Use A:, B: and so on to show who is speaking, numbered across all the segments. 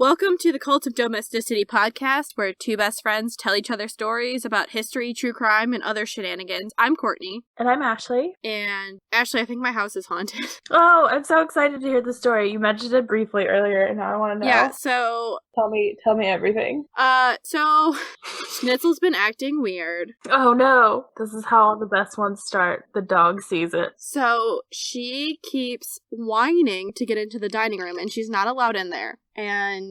A: Welcome to the Cult of Domesticity podcast, where two best friends tell each other stories about history, true crime, and other shenanigans. I'm Courtney.
B: And I'm Ashley.
A: And Ashley, I think my house is haunted.
B: Oh, I'm so excited to hear the story. You mentioned it briefly earlier, and now I want to know.
A: Yeah, so...
B: Tell me everything.
A: So Schnitzel's been acting weird.
B: Oh no, this is how all the best ones start. The dog sees it.
A: So she keeps whining to get into the dining room, and she's not allowed in there. And,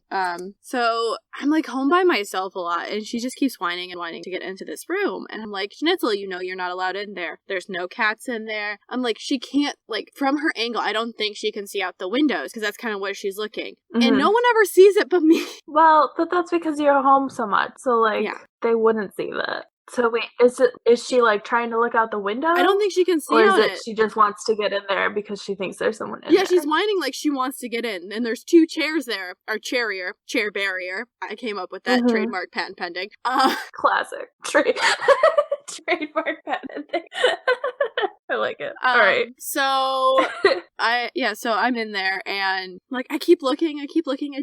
A: so I'm, like, home by myself a lot, and she just keeps whining and whining to get into this room. And I'm like, Schnitzel, you know you're not allowed in there. There's no cats in there. I'm like, she can't, like, from her angle, I don't think she can see out the windows, because that's kind of where she's looking. Mm-hmm. And no one ever sees it but me.
B: Well, but that's because you're home so much, so, like, they wouldn't see that. So wait, is she like trying to look out the window?
A: I don't think she can see
B: or
A: out
B: is it she just wants to get in there because she thinks there's someone in there?
A: Yeah, she's whining like she wants to get in, and there's two chairs there, or chair barrier. I came up with that trademark patent pending.
B: Classic trademark patent pending. I like it. All right.
A: So I'm in there, and like I keep looking. I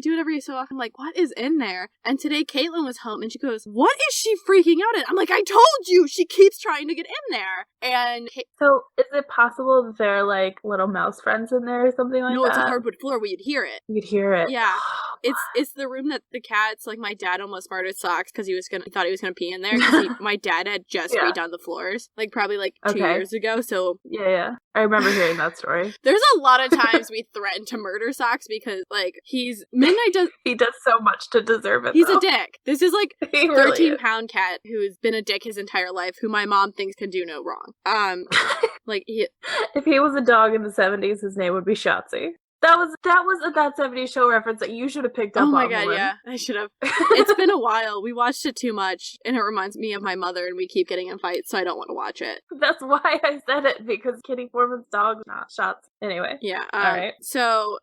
A: do it every so often. I'm like, what is in there? And today Caitlin was home, and she goes, "What is she freaking out at?" I'm like, I told you, she keeps trying to get in there. And
B: so, is it possible that there are like little mouse friends in there or something like that?
A: No, it's a hardwood floor where you'd hear it.
B: You'd hear it.
A: Yeah, it's the room that the cats. Like my dad almost murdered Socks because he thought he was gonna pee in there. My dad had just redone the floors, like probably like 2 years ago. So
B: yeah, I remember hearing that story.
A: There's a lot of times we threaten to murder Socks because like he
B: does so much to deserve it.
A: He's a dick. This is like a 13-pound
B: really
A: cat who's been a dick his entire life, who my mom thinks can do no wrong. Like
B: if he was a dog in the 70s, his name would be Shotzi. That was a That 70s Show reference that you should have picked up on.
A: Oh my god, yeah, I should have. It's been a while. We watched it too much, and it reminds me of my mother, and we keep getting in fights, so I don't want to watch it.
B: That's why I said it, because Kitty Foreman's dog's not shots. Anyway.
A: Yeah.
B: Alright.
A: So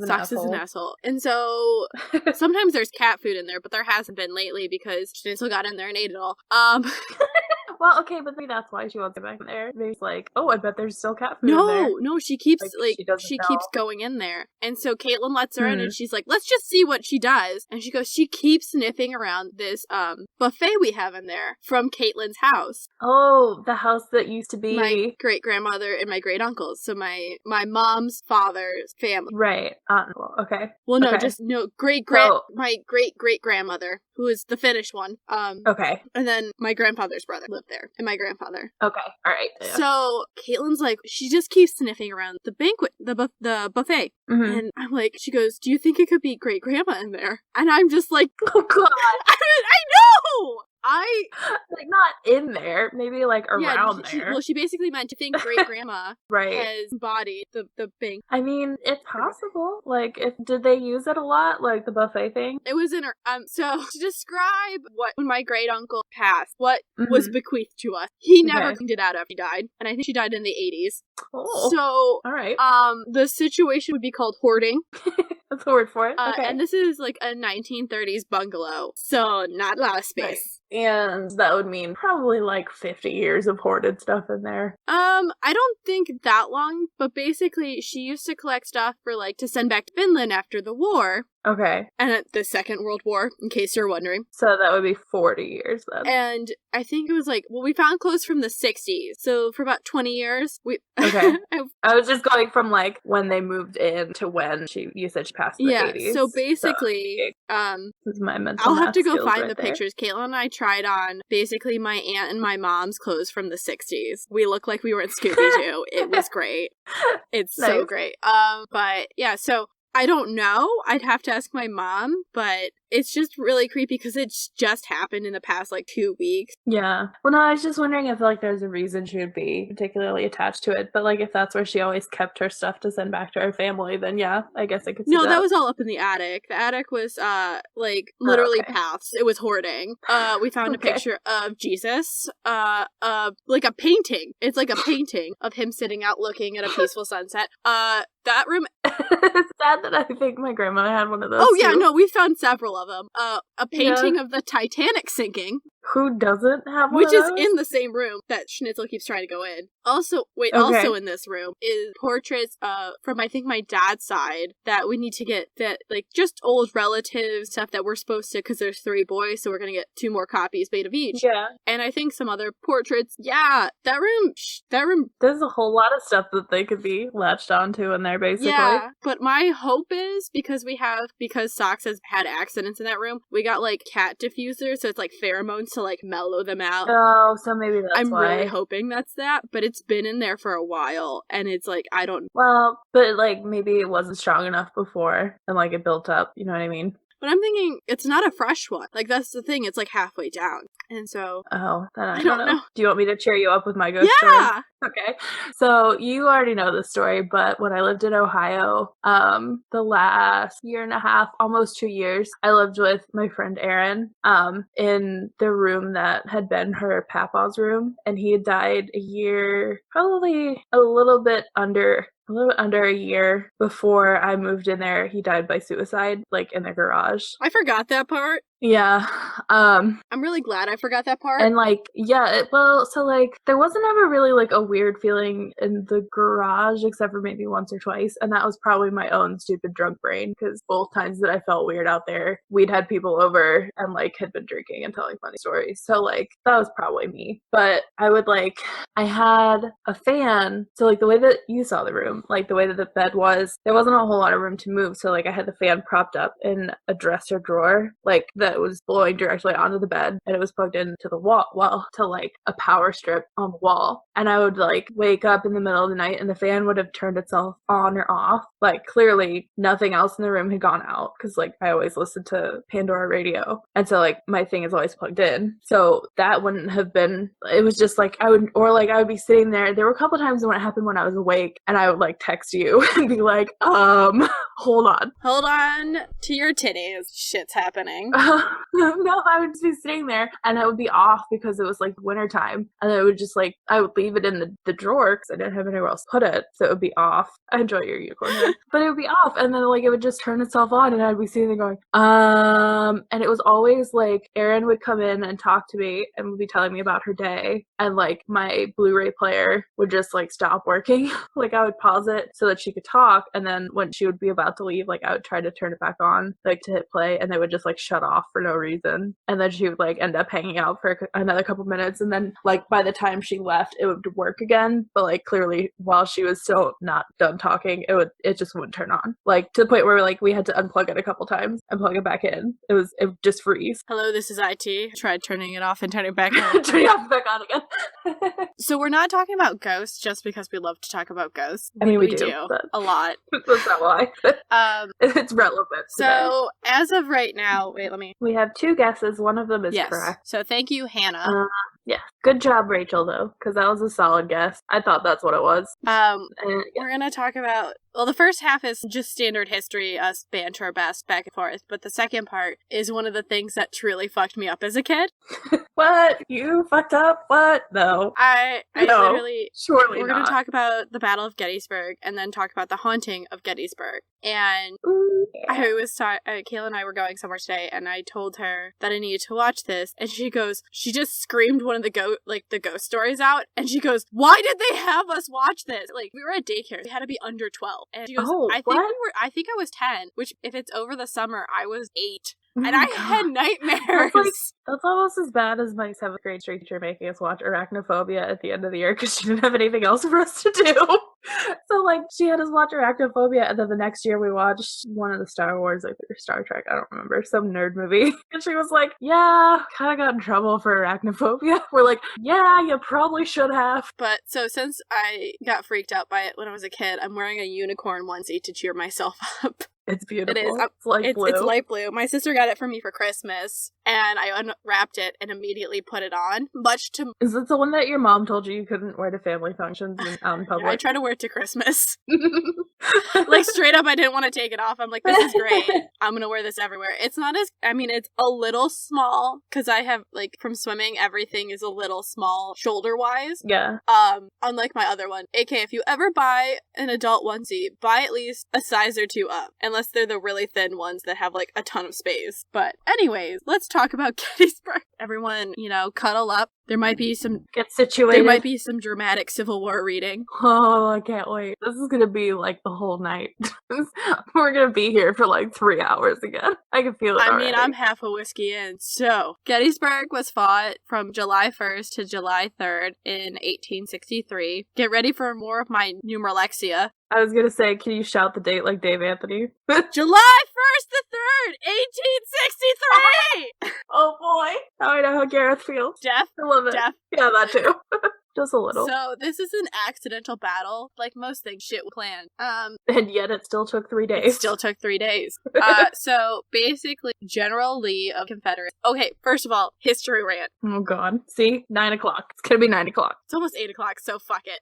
A: Socks is an asshole. And so sometimes there's cat food in there, but there hasn't been lately because Schnitzel got in there and ate it all.
B: Well, okay, but maybe that's why she wants to get back in there. Maybe it's like, oh, I bet there's still cat food in there.
A: No, she keeps, she keeps going in there. And so Caitlin lets her in, and she's like, let's just see what she does. And she goes, she keeps sniffing around this, buffet we have in there from Caitlin's house.
B: Oh, the house that used to be
A: my great-grandmother and my great-uncles. So my mom's father's family.
B: Right. Okay.
A: Well, no, my great-great-grandmother, who is the Finnish one.
B: Okay.
A: And then my grandfather's brother lived there, and my grandfather.
B: Okay, all right. Yeah.
A: So Caitlin's like, she just keeps sniffing around the banquet, the buffet, and I'm like, she goes, "Do you think it could be great grandma in there?" And I'm just like,
B: oh god,
A: I know.
B: Like not in there, maybe like around there.
A: She basically meant to think great grandma has embodied the thing.
B: I mean, it's possible. Like, did they use it a lot? Like the buffet thing?
A: It was in her. So to describe when my great uncle passed, what was bequeathed to us, he never cleaned it out after he died, and I think she died in the 80s.
B: Oh,
A: so
B: all right.
A: The situation would be called hoarding.
B: That's the word for it. Okay.
A: And this is like a 1930s bungalow, so not a lot of space.
B: Right. And that would mean probably like 50 years of hoarded stuff in there.
A: I don't think that long, but basically she used to collect stuff for like to send back to Finland after the war.
B: Okay.
A: And at the Second World War, in case you're wondering.
B: So that would be 40 years then.
A: And I think it was like, we found clothes from the 60s. So for about 20 years,
B: Okay. I was just going from like when they moved in to when you said she passed in the 80s.
A: Yeah, so basically,
B: this is my mental
A: I'll have to go find
B: right
A: the
B: there.
A: pictures. Caitlin and I tried on basically my aunt and my mom's clothes from the 60s. We looked like we were in Scooby-Doo. It was great. It's so great. But yeah, so I don't know. I'd have to ask my mom, but it's just really creepy because it's just happened in the past, like, 2 weeks.
B: Yeah. Well, no, I was just wondering if, like, there's a reason she would be particularly attached to it. But, like, if that's where she always kept her stuff to send back to her family, then, yeah, I guess I could see that.
A: No, that was all up in the attic. The attic was, like, literally paths. It was hoarding. We found a picture of Jesus, like a painting. It's like a painting of him sitting out looking at a peaceful sunset. That room...
B: It's sad that I think my grandma had one of those,
A: Oh, yeah,
B: too.
A: no, we found several of them. A painting of the Titanic sinking.
B: Who doesn't have one
A: which
B: of
A: is
B: those?
A: in the same room that Schnitzel keeps trying to go in. Also in this room is portraits from I think my dad's side that we need to get, that like just old relatives, stuff that we're supposed to, because there's 3 boys, so we're gonna get 2 more copies made of each.
B: Yeah.
A: And I think some other portraits. Yeah, that room.
B: There's a whole lot of stuff that they could be latched onto in there, basically.
A: Yeah, but my hope is because Socks has had accidents in that room, we got like cat diffusers, so it's like pheromones to like mellow them out.
B: Oh, so maybe that's
A: I'm
B: why.
A: really hoping that's that, but it's been in there for a while, and it's like, I don't.
B: Well, but like maybe it wasn't strong enough before, and like it built up. You know what I mean?
A: But I'm thinking it's not a fresh one. Like, that's the thing. It's like halfway down. And so.
B: Oh, then I
A: don't know.
B: Do you want me to cheer you up with my ghost story?
A: Yeah!
B: Okay. So you already know the story, but when I lived in Ohio, the last year and a half, almost 2 years, I lived with my friend Erin, in the room that had been her papa's room. And he had died probably a little bit under a year before I moved in there. He died by suicide, like in the garage.
A: I forgot that part.
B: Yeah.
A: I'm really glad I forgot that part.
B: And like, yeah, so like there wasn't ever really like a weird feeling in the garage except for maybe once or twice, and that was probably my own stupid drunk brain, because both times that I felt weird out there, we'd had people over and like had been drinking and telling funny stories. So like that was probably me. But I had a fan, so like the way that you saw the room, like the way that the bed was, there wasn't a whole lot of room to move, so like I had the fan propped up in a dresser drawer, like that was blowing directly onto the bed, and it was plugged into the wall to like a power strip on the wall. And I would like wake up in the middle of the night and the fan would have turned itself on or off. Like clearly nothing else in the room had gone out, because like I always listened to Pandora radio, and so like my thing is always plugged in, so that wouldn't have been. It was just like I would be sitting there. There were a couple times when it happened when I was awake, and I would like text you and be like, hold on
A: to your titties, shit's happening.
B: No, I would just be sitting there and I would be off because it was like wintertime, and I would just like, I would leave it in the drawer because I didn't have anywhere else to put it, so it would be off. I enjoy your unicorn hair. But it would be off, and then like it would just turn itself on, and I'd be sitting there going, and it was always like Erin would come in and talk to me and would be telling me about her day, and like my Blu-ray player would just like stop working. Like I would pause it so that she could talk, and then when she would be about to leave, like I would try to turn it back on, like to hit play, and they would just like shut off for no reason. And then she would like end up hanging out for another couple minutes, and then like by the time she left it would work again, but like clearly while she was still not done talking, it just wouldn't turn on, like to the point where like we had to unplug it a couple times and plug it back in. It would just freeze.
A: Hello, this is IT. Tried turning it off and turning it back on.
B: Turn it off and back on again.
A: So we're not talking about ghosts just because we love to talk about ghosts.
B: I mean, we do but
A: a lot.
B: That's not why. It's relevant
A: so today. As of right now,
B: we have 2 guesses. One of them is
A: yes.
B: correct.
A: So thank you, Hannah.
B: Yeah. Good job, Rachel, though, because that was a solid guess. I thought that's what it was.
A: We're going to talk about, well, the first half is just standard history, us banter our best back and forth, but the second part is one of the things that truly fucked me up as a kid.
B: What? You fucked up? What? No.
A: I
B: no,
A: literally,
B: surely
A: we're going to talk about the Battle of Gettysburg and then talk about the haunting of Gettysburg. And Kayla and I were going somewhere today, and I told her that I needed to watch this, and she just screamed one of the ghost stories out, and she goes, "Why did they have us watch this? Like, we were at daycare, we had to be under 12." And she goes, I think I was 10, which if it's over the summer, I was 8. And I had nightmares.
B: That's almost as bad as my 7th grade teacher making us watch Arachnophobia at the end of the year because she didn't have anything else for us to do. So, like, she had us watch Arachnophobia, and then the next year we watched one of the Star Wars, like, or Star Trek, I don't remember, some nerd movie. And she was like, yeah, kind of got in trouble for Arachnophobia. We're like, yeah, you probably should have.
A: But, so since I got freaked out by it when I was a kid, I'm wearing a unicorn onesie to cheer myself up.
B: It's beautiful.
A: It is.
B: It's light blue.
A: It's light blue. My sister got it for me for Christmas, and I unwrapped it and immediately put it on.
B: Is it the one that your mom told you couldn't wear to family functions out in public?
A: I try to wear it to Christmas. Like, straight up, I didn't want to take it off. I'm like, this is great. I'm gonna wear this everywhere. It's not as, it's a little small, because I have, like, from swimming, everything is a little small shoulder-wise.
B: Yeah.
A: Unlike my other one. AK, if you ever buy an adult onesie, buy at least a size or 2 up. And, Unless they're the really thin ones that have, like, a ton of space. But anyways, let's talk about Gettysburg. Everyone, cuddle up. There might be some...
B: Get situated.
A: There might be some dramatic Civil War reading.
B: Oh, I can't wait. This is gonna be, like, the whole night. We're gonna be here for, like, 3 hours again. I can feel it already.
A: I'm half a whiskey in. So, Gettysburg was fought from July 1st to July 3rd in 1863. Get ready for more of my numeralexia.
B: I was gonna say, can you shout the date like Dave Anthony?
A: July 1st to 3rd, 1863!
B: Oh boy. Now I know how Gareth feels.
A: Deaf?
B: I love it.
A: Deaf.
B: Yeah, that too. Just a little.
A: So, this is an accidental battle. Like most things, shit was planned.
B: And yet it still took 3 days.
A: It still took 3 days. So, basically, General Lee of Confederates... Okay, first of all, history rant.
B: Oh god. See? 9 o'clock. It's gonna be 9 o'clock.
A: It's almost 8 o'clock, so fuck it.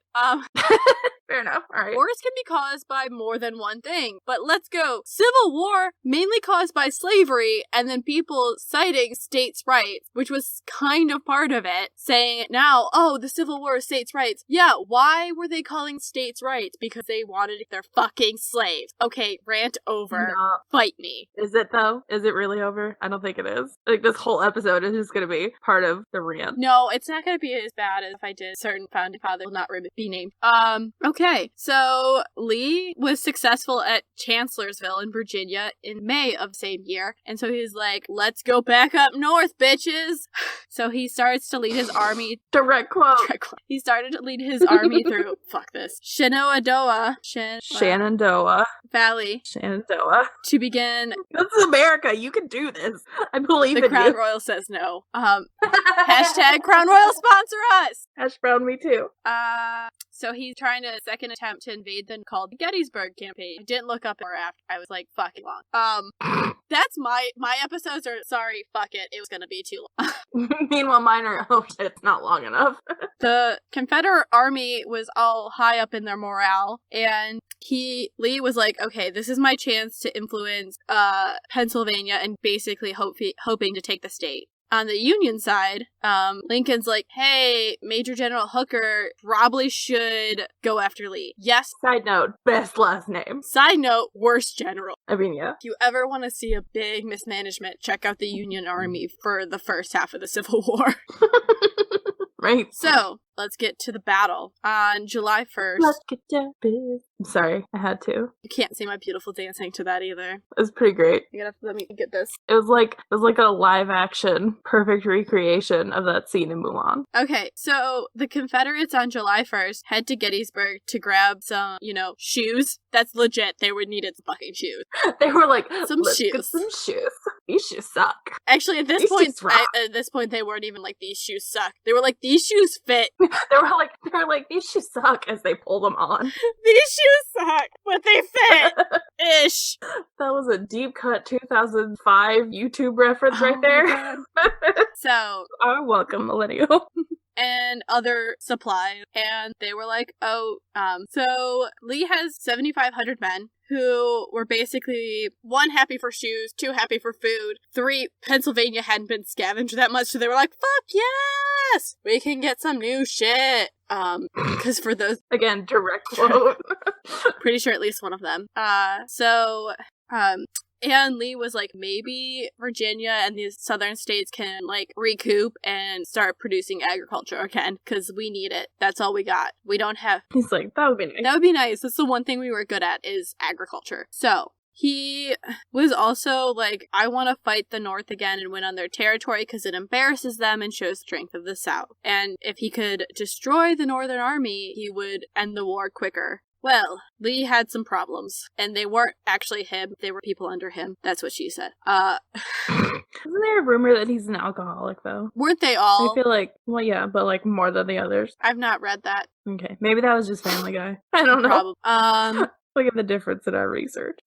B: Fair enough. Alright.
A: Wars can be caused by more than one thing, but let's go. Civil War, mainly caused by slavery, and then people citing states' rights, which was kind of part of it, saying now, oh, the Civil War is states' rights. Yeah, why were they calling states' rights? Because they wanted their fucking slaves. Okay, rant over.
B: No.
A: Fight me.
B: Is it though? Is it really over? I don't think it is. Like, this whole episode is just gonna be part of the rant.
A: No, it's not gonna be as bad as if I did certain founding father will not be named. Okay, so Lee was successful at Chancellorsville in Virginia in May of the same year, and so he's like, let's go back up north, bitches! So he starts to lead his army...
B: Direct quote.
A: He started to lead his army through, fuck this, Shenandoah Valley.
B: Shenandoah.
A: To begin...
B: This is America, you can do this. I believe in you.
A: The Crown Royal says no. Hashtag Crown Royal sponsor us!
B: Hash brown me too.
A: So he's trying to second attempt to invade the called the Gettysburg campaign. I didn't look up or after. I was like, fucking long. That's my episodes are sorry, fuck it. It was gonna be too long.
B: Meanwhile, mine are, oh shit, it's not long enough.
A: The Confederate army was all high up in their morale, and Lee was like, okay, this is my chance to influence Pennsylvania and basically hoping to take the state. On the Union side, Lincoln's like, hey, Major General Hooker probably should go after Lee. Yes.
B: Side note, best last name.
A: Side note, worst general.
B: I mean, yeah.
A: If you ever want to see a big mismanagement, check out the Union Army for the first half of the Civil War.
B: Right.
A: So, let's get to the battle. On July 1st...
B: Let's get to business. I'm sorry, I had to.
A: You can't see my beautiful dancing to that either.
B: It was pretty great.
A: You gotta let me get this.
B: It was like a live action, perfect recreation of that scene in Mulan.
A: Okay, so the Confederates on July 1st head to Gettysburg to grab some, shoes. That's legit. They would needed some fucking shoes.
B: They were like,
A: some
B: let's
A: shoes.
B: get some shoes. These shoes suck.
A: Actually, at this point, they weren't even like, these shoes suck. They were like, these shoes fit.
B: they were like, these shoes suck as they pull them on.
A: These shoes suck, but they fit. Ish.
B: That was a deep cut 2005 YouTube reference right there.
A: So,
B: welcome, millennial.
A: And other supplies, and they were like, so Lee has 7,500 men who were basically 1, happy for shoes, 2, happy for food, 3, Pennsylvania hadn't been scavenged that much, so they were like, fuck yes! We can get some new shit. Because for those...
B: Again, direct quote.
A: Pretty sure at least one of them. And Lee was like, maybe Virginia and these southern states can, recoup and start producing agriculture again, because we need it. That's all we got. We don't have...
B: He's like, that would be nice.
A: That would be nice. That's the one thing we were good at, is agriculture. So, he was also like, I want to fight the North again and win on their territory because it embarrasses them and shows the strength of the South. And if he could destroy the Northern Army, he would end the war quicker. Well, Lee had some problems, and they weren't actually him, they were people under him. That's what she said.
B: Isn't there a rumor that he's an alcoholic, though?
A: Weren't they all?
B: I feel like, well, yeah, but, more than the others.
A: I've not read that.
B: Okay, maybe that was just Family Guy. I don't know.
A: Probably.
B: Look at the difference in our research.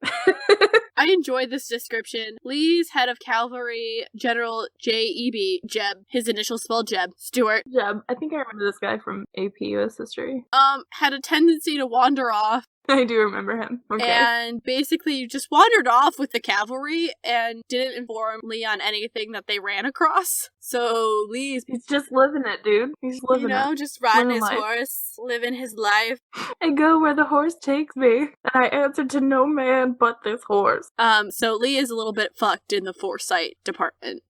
A: I enjoyed this description. Lee's head of cavalry, General J.E.B. Jeb, his initials spelled Jeb, Stewart.
B: Jeb. I think I remember this guy from AP US History.
A: Had a tendency to wander off
B: I do remember him. Okay.
A: And basically just wandered off with the cavalry and didn't inform Lee on anything that they ran across. So Lee's...
B: He's just living it, dude. He's living it.
A: Just riding
B: Living
A: his
B: life.
A: horse, living his life.
B: I go where the horse takes me, and I answer to no man but this horse.
A: So Lee is a little bit fucked in the foresight department.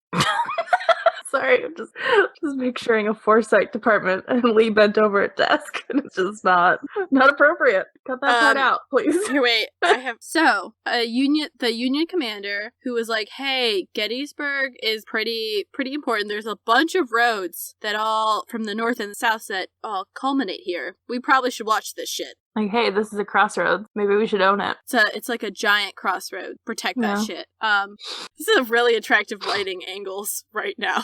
B: Sorry, I'm just picturing a foresight department and Lee bent over a desk, and it's just not appropriate. Cut that part out, please.
A: Here, wait, the Union commander who was like, "Hey, Gettysburg is pretty important. There's a bunch of roads that all from the north and the south that all culminate here. We probably should watch this shit."
B: Like, hey, this is a crossroads. Maybe we should own it.
A: So it's like a giant crossroad. Protect that shit. This is a really attractive lighting angles right now.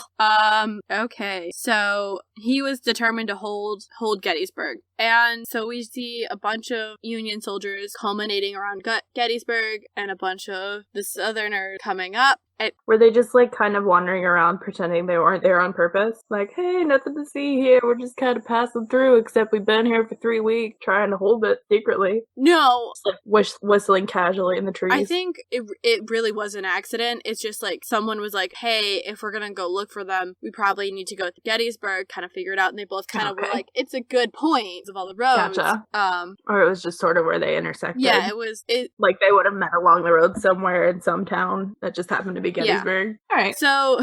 A: Okay. So he was determined to hold Gettysburg. And so we see a bunch of Union soldiers culminating around Gettysburg and a bunch of the Southerners coming up.
B: Were they just, like, kind of wandering around pretending they weren't there on purpose? Like, hey, nothing to see here. We're just kind of passing through, except we've been here for 3 weeks trying to hold it secretly.
A: No.
B: Just, like, whistling casually in the trees.
A: I think it really was an accident. It's just, like, someone was like, hey, if we're gonna go look for them, we probably need to go to Gettysburg, kind of figure it out, and they both kind of were like, it's a good point of all the roads.
B: Gotcha. Or it was just sort of where they intersected.
A: Yeah, it was...
B: Like, they would have met along the road somewhere in some town that just happened to be Gettysburg. Yeah. All right.
A: So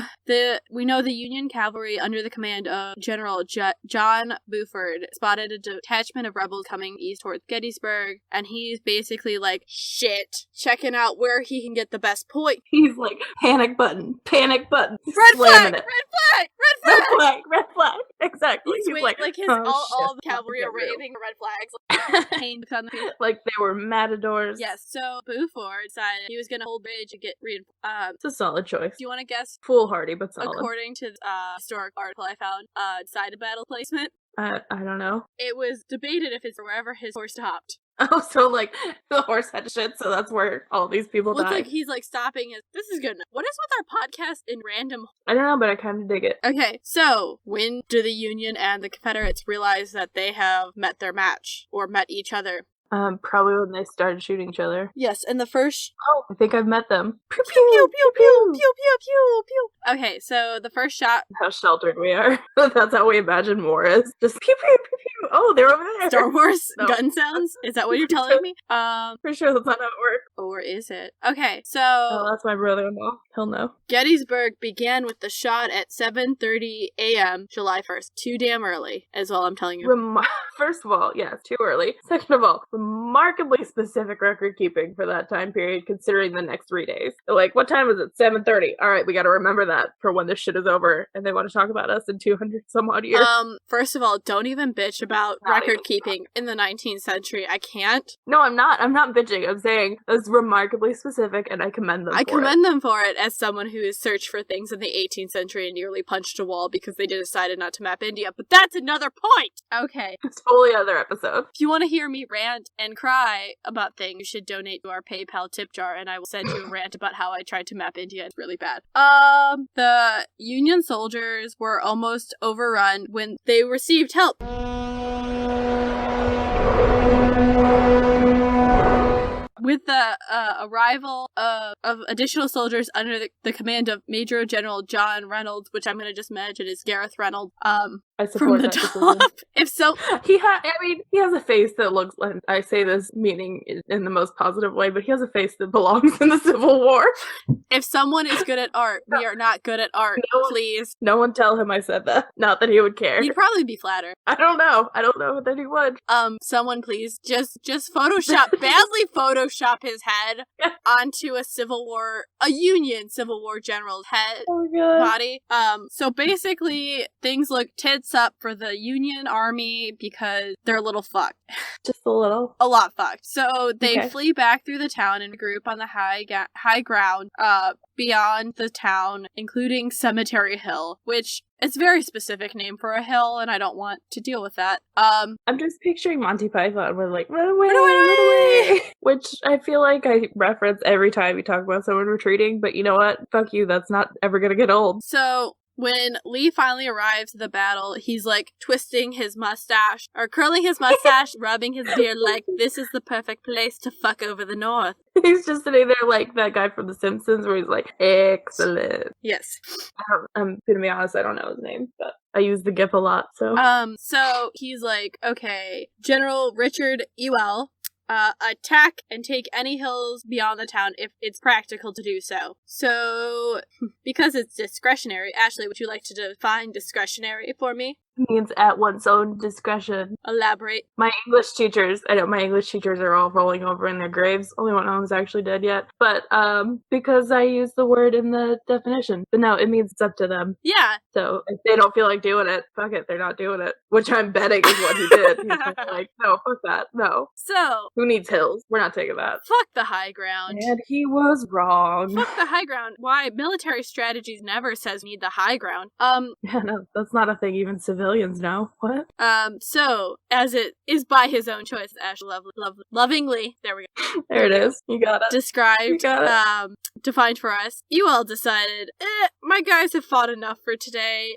A: we know the Union cavalry under the command of General John Buford spotted a detachment of rebels coming east towards Gettysburg, and he's basically like, shit, checking out where he can get the best point.
B: He's like, panic button.
A: Red flag!
B: Red flag. Exactly.
A: He's like all the cavalry are waving red flags, like, pained on the field.
B: Like they were matadors.
A: Yes. So Buford decided he was going to hold bridge and get reinforced.
B: It's a solid choice.
A: Do you want to guess?
B: Foolhardy, but solid.
A: According to the historic article I found, side of battle placement.
B: I don't know.
A: It was debated if it's wherever his horse stopped.
B: Oh, so like the horse had shit, so that's where all these people died.
A: It's like he's like stopping his. This is good enough. What is with our podcast in random?
B: I don't know, but I kind of dig it.
A: Okay, so when do the Union and the Confederates realize that they have met their match or met each other?
B: Probably when they started shooting each other.
A: Yes, and the first...
B: Oh, I think I've met them.
A: Pew, pew, pew, pew, pew, pew, pew, pew, pew. Okay, so the first shot...
B: How sheltered we are. That's how we imagine war is. Just pew, pew, pew, pew. Oh, they're over there.
A: Star Wars gun sounds? Is that what you're telling me?
B: For sure that's not how it works.
A: Or is it? Okay, so...
B: Oh, that's my brother-in-law. He'll know.
A: Gettysburg began with the shot at 7:30 a.m. July 1st. Too damn early, is all I'm telling you.
B: First of all, yes, too early. Second of all, remarkably specific record keeping for that time period, considering the next 3 days. They're like, what time is it? 7:30. All right, we got to remember that for when this shit is over, and they want to talk about us in 200 some odd years.
A: First of all, don't even bitch about record keeping in the 19th century. I can't.
B: No, I'm not. I'm not bitching. I'm saying it's remarkably specific, and I commend them. I
A: commend them for it as someone who has searched for things in the 18th century and nearly punched a wall because they decided not to map India. But that's another point. Okay,
B: it's a totally other episode.
A: If you want to hear me rant and cry about things, you should donate to our PayPal tip jar, and I will send you a rant about how I tried to map India. It's really bad. The Union soldiers were almost overrun when they received help. With the arrival of additional soldiers under the command of Major General John Reynolds, which I'm going to just imagine is Gareth Reynolds,
B: I support
A: from the top. If so,
B: he has a face that looks like, I say this meaning in the most positive way, but he has a face that belongs in the Civil War.
A: If someone is good at art, we are not good at art, please.
B: No one tell him I said that. Not that he would care.
A: He'd probably be flattered.
B: I don't know that he would.
A: Someone please just badly Photoshop his head onto a Union Civil War general's head body. So basically things look tits up for the Union army because they're a little fucked.
B: Just a little?
A: A lot fucked. So they flee back through the town in a group on the high ground beyond the town, including Cemetery Hill, which it's a very specific name for a hill, and I don't want to deal with that. I'm
B: just picturing Monty Python with like, run away, run away! Which I feel like I reference every time we talk about someone retreating, but you know what? Fuck you, that's not ever gonna get old.
A: So When Lee finally arrives at the battle, he's like twisting his mustache, or curling his mustache, rubbing his beard like, this is the perfect place to fuck over the North.
B: He's just sitting there like that guy from The Simpsons where he's like, excellent.
A: Yes.
B: I'm gonna be honest, I don't know his name, but I use the GIF a lot, so.
A: So he's like, okay, General Richard Ewell, attack and take any hills beyond the town if it's practical to do so. So, because it's discretionary, Ashley, would you like to define discretionary for me?
B: Means at one's own discretion.
A: Elaborate.
B: My English teachers, I know my English teachers are all rolling over in their graves. Only one of them's actually dead yet. But, because I use the word in the definition. But no, it means it's up to them.
A: Yeah.
B: So if they don't feel like doing it, fuck it, they're not doing it. Which I'm betting is what he did. He's like, no, fuck that, no.
A: So.
B: Who needs hills? We're not taking that.
A: Fuck the high ground.
B: And he was wrong.
A: Fuck the high ground. Why? Military strategies never says need the high ground.
B: Yeah, no, that's not a thing even civilians know. What?
A: So, as it is by his own choice, Ash lovingly, there we go.
B: There it is. You got it.
A: Described,
B: You got it.
A: Defined for us. Ewell decided, my guys have fought enough for today,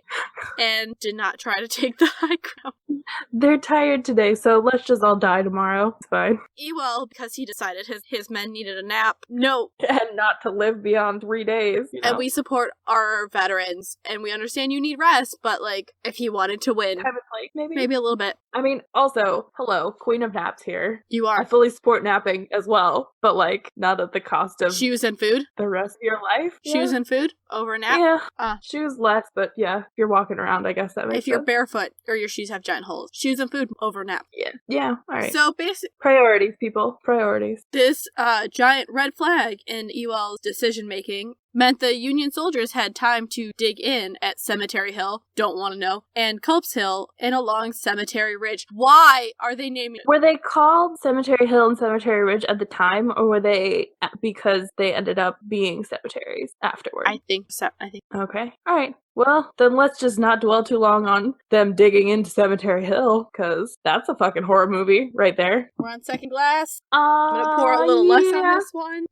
A: and did not try to take the high ground.
B: They're tired today, so let's just all die tomorrow. It's fine.
A: Ewell, because he decided his men needed a nap. No.
B: And not to live beyond 3 days. You know?
A: And we support our veterans, and we understand you need rest, but, like, if he wanted to win,
B: Time and place, maybe?
A: maybe a little bit.
B: I mean, also, hello, Queen of Naps here.
A: You
B: I
A: are.
B: fully support napping as well, but, like, not at the cost of
A: Shoes and food?
B: the rest of your life.
A: Shoes and food over a nap?
B: Yeah. Shoes less, but yeah, if you're walking around, I guess that makes
A: If you're
B: sense.
A: barefoot or your shoes have giant holes. Shoes and food over a nap.
B: Yeah. Yeah, alright.
A: So basically,
B: Priorities, people. Priorities.
A: this giant red flag in Ewell's decision making meant the Union soldiers had time to dig in at Cemetery Hill, don't want to know, and Culp's Hill, and along Cemetery Ridge. Why are they naming it?
B: Were they called Cemetery Hill and Cemetery Ridge at the time, or were they because they ended up being cemeteries afterward?
A: I think so.
B: Okay. Alright. Well, then let's just not dwell too long on them digging into Cemetery Hill, because that's a fucking horror movie right there.
A: We're on second glass. I'm gonna pour a little less on this one.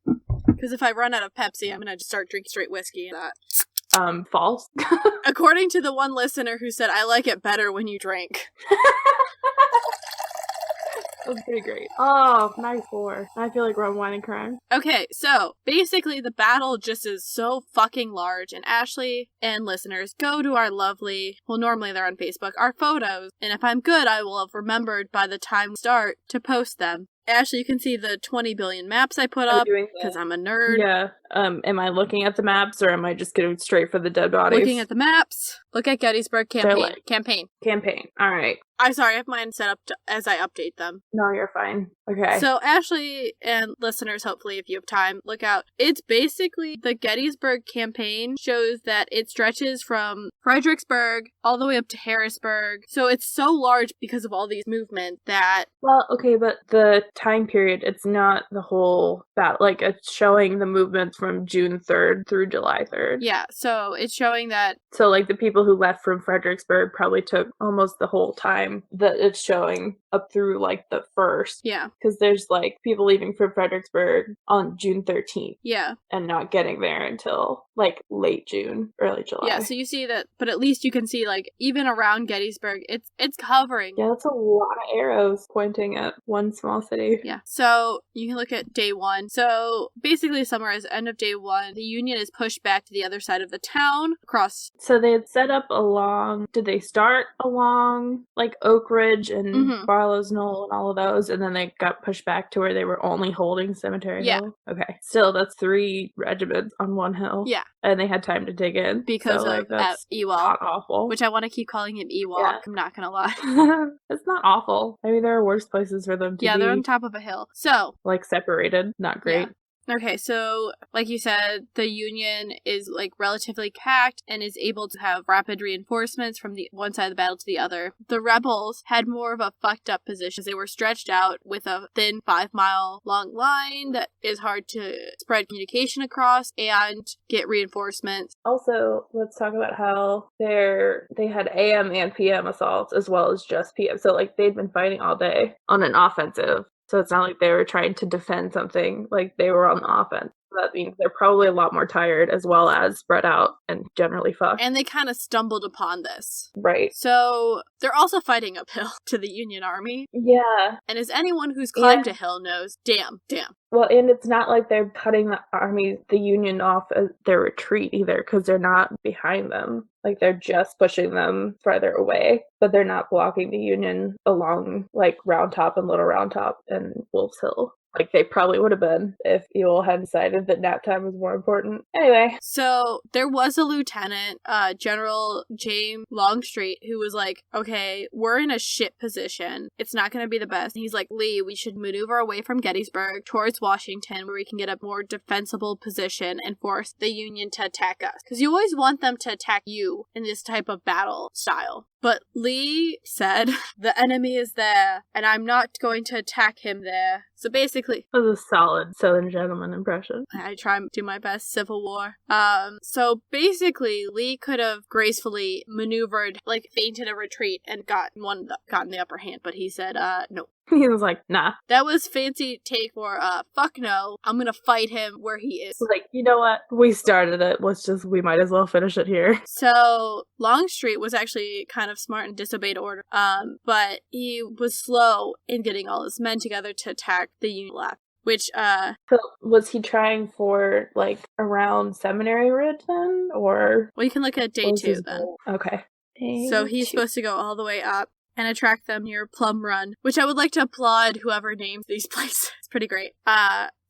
A: Because if I run out of Pepsi, I'm gonna just start drinking straight whiskey and that.
B: False.
A: According to the one listener who said, I like it better when you drink.
B: That's pretty great. Oh, nice pour. I feel like rum, wine, and crime.
A: Okay, so basically the battle just is so fucking large, and Ashley and listeners go to our lovely, well, normally they're on Facebook, our photos, and if I'm good, I will have remembered by the time we start to post them. Ashley, you can see the 20 billion maps I put up, because I'm a nerd.
B: Yeah. Am I looking at the maps, or am I just going straight for the dead bodies?
A: Looking at the maps. Look at Gettysburg campaign.
B: Campaign. Alright.
A: I'm sorry, I have mine set up as I update them.
B: No, you're fine. Okay.
A: So Ashley and listeners, hopefully, if you have time, look out. It's basically the Gettysburg campaign shows that it stretches from Fredericksburg all the way up to Harrisburg. So it's so large because of all these movements that...
B: Well, okay, but the time period, it's not the whole battle. Like, it's showing the movements from June 3rd through July 3rd.
A: Yeah, so it's showing that...
B: So, like, the people who left from Fredericksburg probably took almost the whole time that it's showing up through, like, the 1st.
A: Yeah.
B: Because there's, like, people leaving from Fredericksburg on June 13th.
A: Yeah.
B: And not getting there until, like, late June, early July.
A: Yeah, so you see that, but at least you can see, like, even around Gettysburg, it's covering.
B: Yeah, that's a lot of arrows pointing at one small city.
A: Yeah, so you can look at day one. So basically, to summarize, end of day one, the Union is pushed back to the other side of the town, across...
B: So they had set up along, did they start along, like, Oak Ridge and Barlow's Knoll and all of those, and then they got pushed back to where they were only holding Cemetery Hill? Okay. Still, that's 3 regiments on one hill.
A: Yeah.
B: And they had time to dig in.
A: Because
B: so,
A: of that's
B: Ewell. Not awful.
A: Which I want to keep calling him Ewok, yeah. I'm not gonna lie.
B: It's not awful. I mean, there are worse places for them to be.
A: Yeah, they're on top of a hill. So.
B: Like, separated. Not great.
A: Yeah. Okay, so, like you said, the Union is, like, relatively packed and is able to have rapid reinforcements from the one side of the battle to the other. The rebels had more of a fucked up position. They were stretched out with a thin 5-mile long line that is hard to spread communication across and get reinforcements.
B: Also, let's talk about how they had AM and PM assaults as well as just PM. So, like, they'd been fighting all day on an offensive. So it's not like they were trying to defend something, like they were on the offense. That means they're probably a lot more tired as well as spread out and generally fucked.
A: And they kind of stumbled upon this.
B: Right.
A: So they're also fighting uphill to the Union Army.
B: Yeah.
A: And as anyone who's climbed a hill knows, damn.
B: Well, and it's not like they're cutting the Union off their retreat either, because they're not behind them. Like, they're just pushing them farther away, but they're not blocking the Union along, like, Round Top and Little Round Top and Wolf's Hill. Like, they probably would have been if Ewell had decided that nap time was more important. Anyway.
A: So, there was a lieutenant, General James Longstreet, who was like, okay, we're in a shit position. It's not going to be the best. And he's like, Lee, we should maneuver away from Gettysburg towards Washington, where we can get a more defensible position and force the Union to attack us. Because you always want them to attack you in this type of battle style. But Lee said, the enemy is there, and I'm not going to attack him there. So basically...
B: That was a solid Southern gentleman impression.
A: I try to do my best. Civil War. So basically, Lee could have gracefully maneuvered, like, feinted a retreat and gotten the upper hand, but he said, no.
B: He was like, nah.
A: That was fancy take for, fuck no, I'm gonna fight him where he is.
B: Like, you know what? We started it. We might as well finish it here.
A: So, Longstreet was actually kind of smart and disobeyed order. But he was slow in getting all his men together to attack the Union left. Which,
B: So, was he trying for, like, around Seminary Ridge then? Or?
A: Well, you can look at day 2 then.
B: Okay.
A: So, he's supposed to go all the way up and attract them near Plum Run, which I would like to applaud whoever named these places. It's pretty great.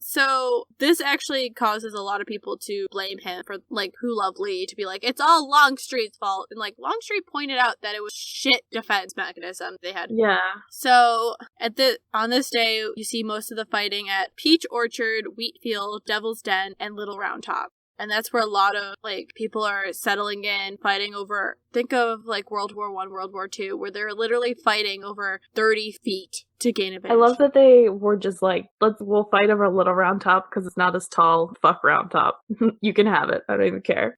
A: So this actually causes a lot of people to blame him for, like, who love Lee, to be like, it's all Longstreet's fault. And, like, Longstreet pointed out that it was shit defense mechanism they had.
B: Yeah.
A: So on this day, you see most of the fighting at Peach Orchard, Wheatfield, Devil's Den, and Little Round Top. And that's where a lot of, like, people are settling in, fighting over, think of, like, World War I, World War II, where they're literally fighting over 30 feet to gain advantage.
B: I love that they were just like, we'll fight over Little Round Top because it's not as tall. Fuck Round Top. You can have it. I don't even care.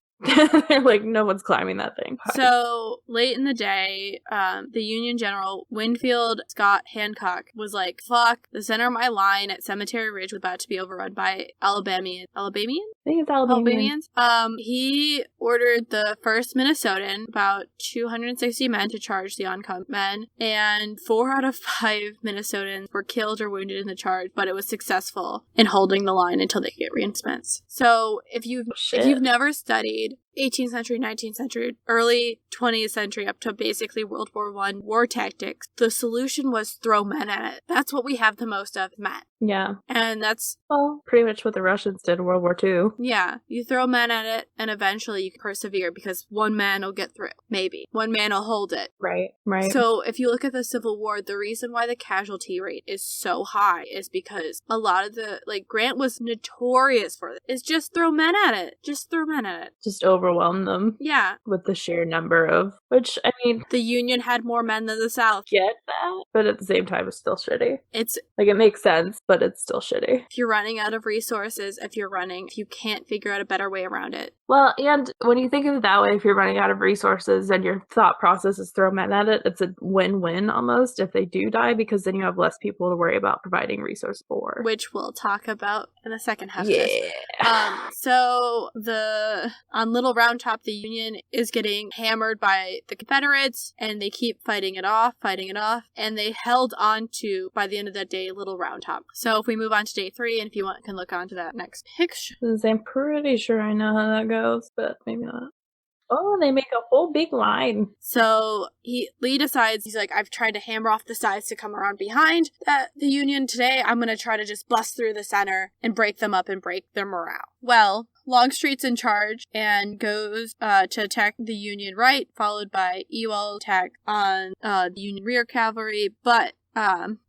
B: They're like, no one's climbing that thing.
A: So, late in the day, the Union General, Winfield Scott Hancock, was like, fuck, the center of my line at Cemetery Ridge was about to be overrun by Alabamians?
B: I think it's Alabamians.
A: He ordered the 1st Minnesotan, about 260 men, to charge the oncoming men, and 4 out of 5 Minnesotans were killed or wounded in the charge, but it was successful in holding the line until they could get reinforcements. So, if you've never studied 18th century, 19th century, early 20th century, up to basically World War I war tactics, the solution was throw men at it. That's what we have the most of, men.
B: Yeah.
A: And that's...
B: well, pretty much what the Russians did in World War II.
A: Yeah. You throw men at it, and eventually you can persevere, because one man will get through. Maybe. One man will hold it.
B: Right.
A: So, if you look at the Civil War, the reason why the casualty rate is so high is because a lot of the... like, Grant was notorious for this. It's just throw men at it. Just throw men at it.
B: Just overwhelm them.
A: Yeah.
B: With the sheer number of... which, I mean...
A: the Union had more men than the South.
B: Get that? But at the same time, it's still shitty.
A: It's...
B: like, it makes sense, but it's still shitty.
A: If you're running out of resources, if you can't figure out a better way around it.
B: Well, and when you think of it that way, if you're running out of resources and your thought process is throw men at it, it's a win-win almost if they do die, because then you have less people to worry about providing resources for.
A: Which we'll talk about in the second half of this. So, on Little Round Top, the Union is getting hammered by the Confederates, and they keep fighting it off, and they held on to, by the end of that day, Little Round Top. So if we move on to day 3, and if you want, can look on to that next picture.
B: I'm pretty sure I know how that goes, but maybe not. Oh, they make a whole big line.
A: So Lee decides, he's like, I've tried to hammer off the sides to come around behind the Union. Today, I'm going to try to just bust through the center and break them up and break their morale. Well, Longstreet's in charge and goes to attack the Union right, followed by Ewell attack on the Union rear cavalry, but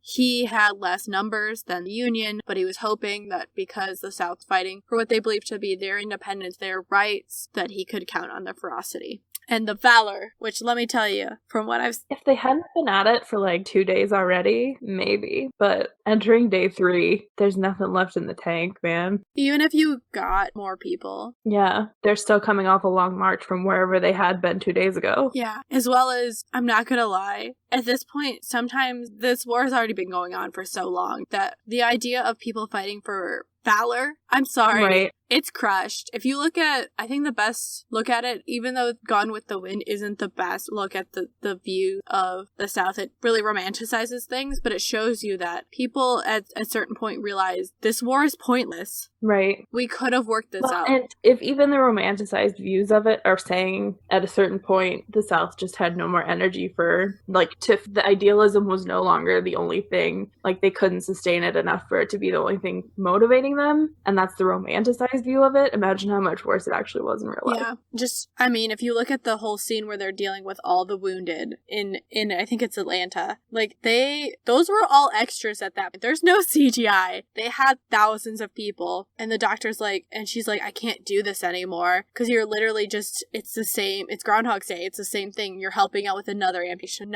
A: he had less numbers than the Union, but he was hoping that because the South's fighting for what they believed to be their independence, their rights, that he could count on their ferocity. And the valor, which, let me tell you, from what I've...
B: if they hadn't been at it for like 2 days already, maybe. But entering day 3, there's nothing left in the tank, man.
A: Even if you got more people.
B: Yeah, they're still coming off a long march from wherever they had been 2 days ago.
A: Yeah, as well as, I'm not gonna lie, at this point, sometimes this war has already been going on for so long that the idea of people fighting for valor, I'm sorry,
B: Right.
A: it's crushed. If you look at, I think the best look at it, even though Gone with the Wind isn't the best look at the view of the South, it really romanticizes things, but it shows you that people at a certain point realize this war is pointless.
B: Right.
A: We could have worked this out.
B: And if even the romanticized views of it are saying at a certain point the South just had no more energy for, like, the idealism was no longer the only thing, like, they couldn't sustain it enough for it to be the only thing motivating them, and that's the romanticized view of it, imagine how much worse it actually was in real life.
A: Yeah, just, I mean, if you look at the whole scene where they're dealing with all the wounded in I think it's Atlanta, like, those were all extras at that point. There's no CGI. They had thousands of people, and the doctor's like, and she's like, I can't do this anymore, because you're literally just, it's the same, it's Groundhog's Day, it's the same thing. You're helping out with another amputation,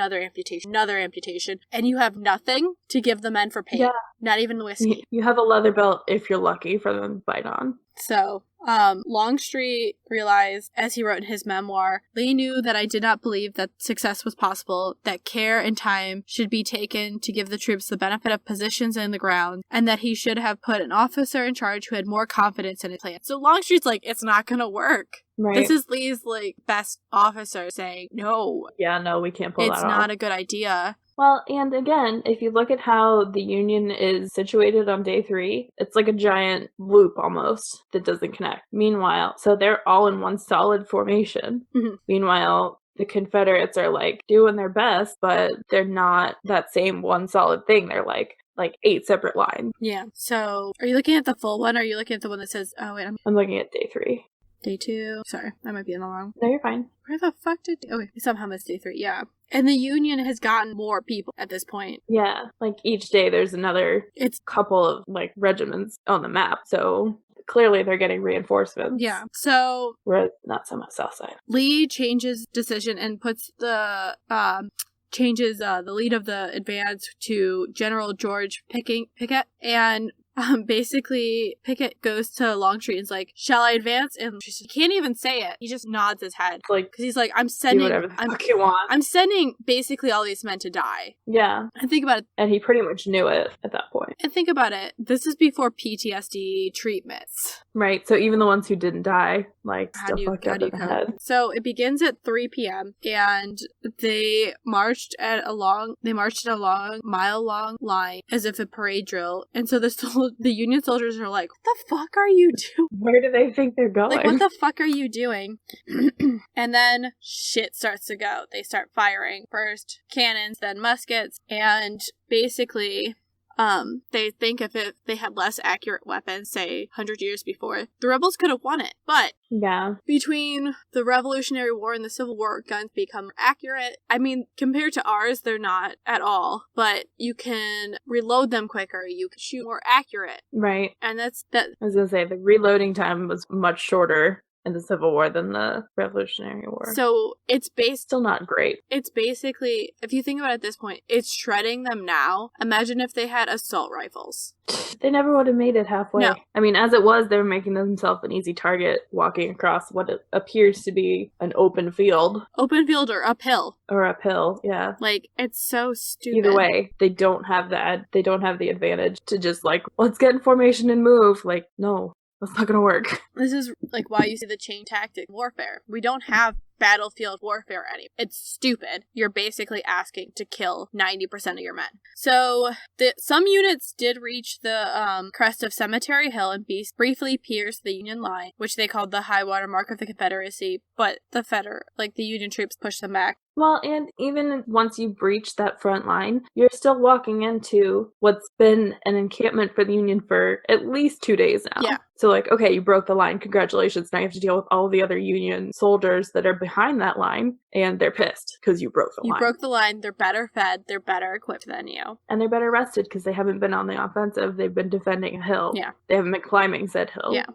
A: and you have nothing to give the men for pain. Yeah. Not even whiskey.
B: You have a leather belt if you're lucky for them to bite on.
A: So, Longstreet realized, as he wrote in his memoir, Lee knew that I did not believe that success was possible, that care and time should be taken to give the troops the benefit of positions in the ground, and that he should have put an officer in charge who had more confidence in his plan. So Longstreet's like, it's not gonna work. Right. This is Lee's, like, best officer saying, no.
B: Yeah, no, we can't pull that off.
A: It's not a good idea.
B: Well, and again, if you look at how the Union is situated on day 3, it's like a giant loop almost that doesn't connect. Meanwhile, so they're all in one solid formation. Mm-hmm. Meanwhile, the Confederates are, like, doing their best, but they're not that same one solid thing. They're like 8 separate lines.
A: Yeah. So, are you looking at the full one, or are you looking at the one that says, oh, wait,
B: I'm looking at day 3.
A: Day 2. Sorry, I might be in the wrong.
B: No, you're fine.
A: Where the fuck did... Okay, somehow missed day 3, yeah. And the Union has gotten more people at this point.
B: Yeah, like each day there's another couple of, like, regiments on the map, so clearly they're getting reinforcements.
A: Yeah, so...
B: We're not so much south side.
A: Lee changes decision and puts the... changes the lead of the advance to General George Pickett, and... basically, Pickett goes to Longstreet and is like, shall I advance? And she can't even say it. He just nods his head.
B: Like,
A: because he's like, I'm sending...
B: Do whatever the fuck you want.
A: I'm sending basically all these men to die.
B: Yeah.
A: And think about it.
B: And he pretty much knew it at that point.
A: And think about it. This is before PTSD treatments.
B: Right. So even the ones who didn't die, like, still fucked up in the head.
A: So it begins at 3 p.m. and they marched at a long mile-long line as if a parade drill. And so the Union soldiers are like, what the fuck are you doing?
B: Where do they think they're going?
A: Like, what the fuck are you doing? And then shit starts to go. They start firing. First cannons, then muskets, and basically... they think if they had less accurate weapons, say 100 years before, the rebels could have won it. But
B: yeah,
A: between the Revolutionary War and the Civil War, guns become accurate. I mean, compared to ours, they're not at all. But you can reload them quicker. You can shoot more accurate.
B: Right.
A: And that's that.
B: I was gonna say the reloading time was much shorter in the Civil War than the Revolutionary War.
A: So it's
B: still not great.
A: It's basically, if you think about it at this point, it's shredding them now. Imagine if they had assault rifles.
B: They never would have made it halfway.
A: No.
B: I mean, as it was, they were making themselves an easy target walking across what appears to be an open field.
A: Open field or uphill.
B: Or uphill, yeah.
A: Like, it's so stupid.
B: Either way, they don't have the advantage to just, like, let's get in formation and move. Like, no. That's not gonna work.
A: This is, like, why you see the chain tactic warfare. We don't have battlefield warfare anymore. It's stupid. You're basically asking to kill 90% of your men. So, some units did reach the crest of Cemetery Hill and briefly pierced the Union line, which they called the high water mark of the Confederacy, but the Union troops pushed them back.
B: Well, and even once you breach that front line, you're still walking into what's been an encampment for the Union for at least 2 days now.
A: Yeah.
B: So, like, okay, you broke the line. Congratulations. Now you have to deal with all the other Union soldiers that are behind that line and they're pissed because you broke the line.
A: You broke the line. They're better fed. They're better equipped than you.
B: And they're better rested because they haven't been on the offensive. They've been defending a hill.
A: Yeah.
B: They haven't been climbing said hill.
A: Yeah.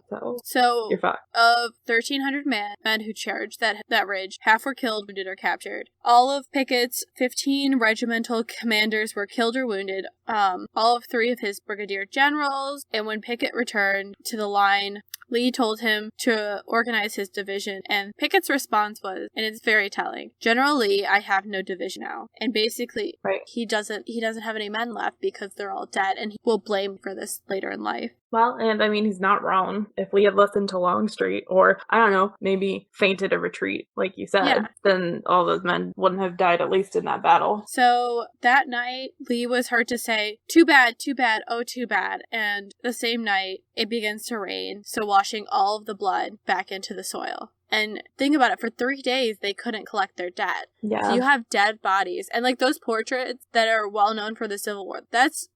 B: So you're fucked.
A: Of 1,300 men who charged that ridge, half were killed, wounded, or captured. All of Pickett's 15 regimental commanders were killed or wounded. All of 3 of his brigadier generals. And when Pickett returned to the line, Lee told him to organize his division, and Pickett's response was, and it's very telling, "General Lee, I have no division now." And basically, he doesn't have any men left because they're all dead, and he will blame for this later in life.
B: Well, and I mean, he's not wrong. If Lee had listened to Longstreet, or, I don't know, maybe feinted a retreat, like you said, then all those men wouldn't have died, at least in that battle.
A: So, that night, Lee was heard to say, too bad, oh, too bad. And the same night, it begins to rain, so washing all of the blood back into the soil. And think about it, for 3 days, they couldn't collect their dead.
B: Yeah.
A: So you have dead bodies. And, like, those portraits that are well known for the Civil War,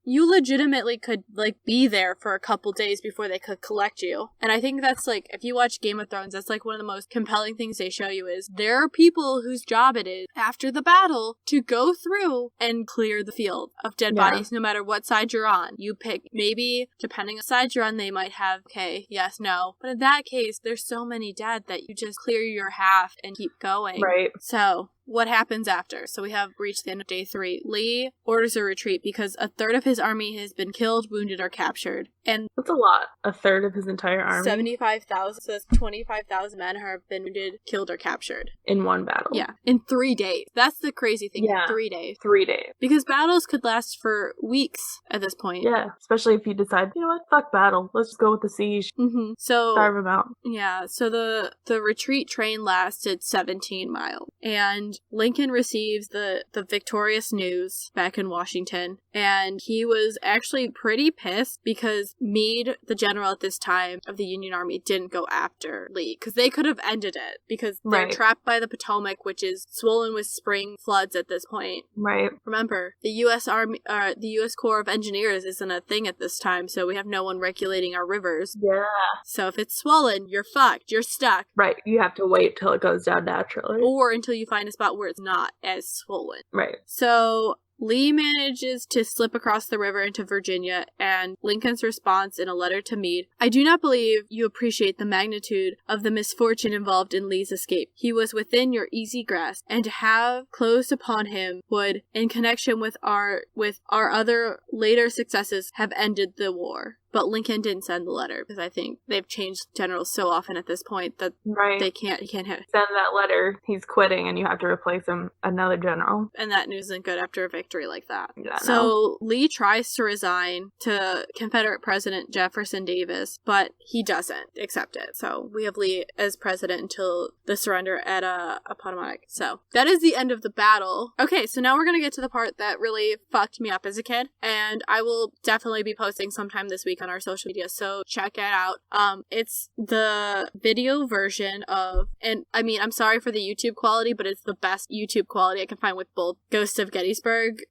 A: you legitimately could, like, be there for a couple days before they could collect you. And I think that's, like, if you watch Game of Thrones, that's, like, one of the most compelling things they show you is there are people whose job it is, after the battle, to go through and clear the field of dead bodies, no matter what side you're on. You pick, maybe, depending on the side you're on, they might have, okay, yes, no. But in that case, there's so many dead that you just clear your half and keep going.
B: Right.
A: So, what happens after? So we have reached the end of day 3. Lee orders a retreat because a third of his army has been killed, wounded, or captured. And
B: that's a lot. A third of his entire army.
A: 75,000, so that's 25,000 men have been wounded, killed, or captured.
B: In one battle.
A: Yeah. In 3 days. That's the crazy thing.
B: Yeah.
A: 3 days.
B: 3 days.
A: Because battles could last for weeks at this point.
B: Yeah. Especially if you decide, you know what, fuck battle. Let's just go with the siege.
A: Mm-hmm. So
B: starve them out.
A: Yeah. So the retreat train lasted 17 miles. And Lincoln receives the victorious news back in Washington, and he was actually pretty pissed because Meade, the general at this time of the Union Army, didn't go after Lee, because they could have ended it, because they're trapped by the Potomac, which is swollen with spring floods at this point.
B: Right.
A: Remember, the U.S. Army, the U.S. Corps of Engineers isn't a thing at this time, so we have no one regulating our rivers.
B: Yeah.
A: So if it's swollen, you're fucked. You're stuck.
B: Right. You have to wait till it goes down naturally.
A: Or until you find a spot where it's not as swollen.
B: Right.
A: So Lee manages to slip across the river into Virginia, and Lincoln's response in a letter to Meade: "I do not believe you appreciate the magnitude of the misfortune involved in Lee's escape. He was within your easy grasp, and to have closed upon him would, in connection with our other later successes, have ended the war." But Lincoln didn't send the letter, because I think they've changed generals so often at this point that he can't send
B: that letter. He's quitting, and you have to replace him another general.
A: And that news isn't good after a victory like that.
B: Yeah,
A: so Lee tries to resign to Confederate President Jefferson Davis, but he doesn't accept it. So we have Lee as president until the surrender at Appomattox. So that is the end of the battle. Okay, so now we're going to get to the part that really fucked me up as a kid, and I will definitely be posting sometime this week on our social media, so check it out. It's the video version of, and I mean, I'm sorry for the YouTube quality, but it's the best YouTube quality I can find with both Ghosts of Gettysburg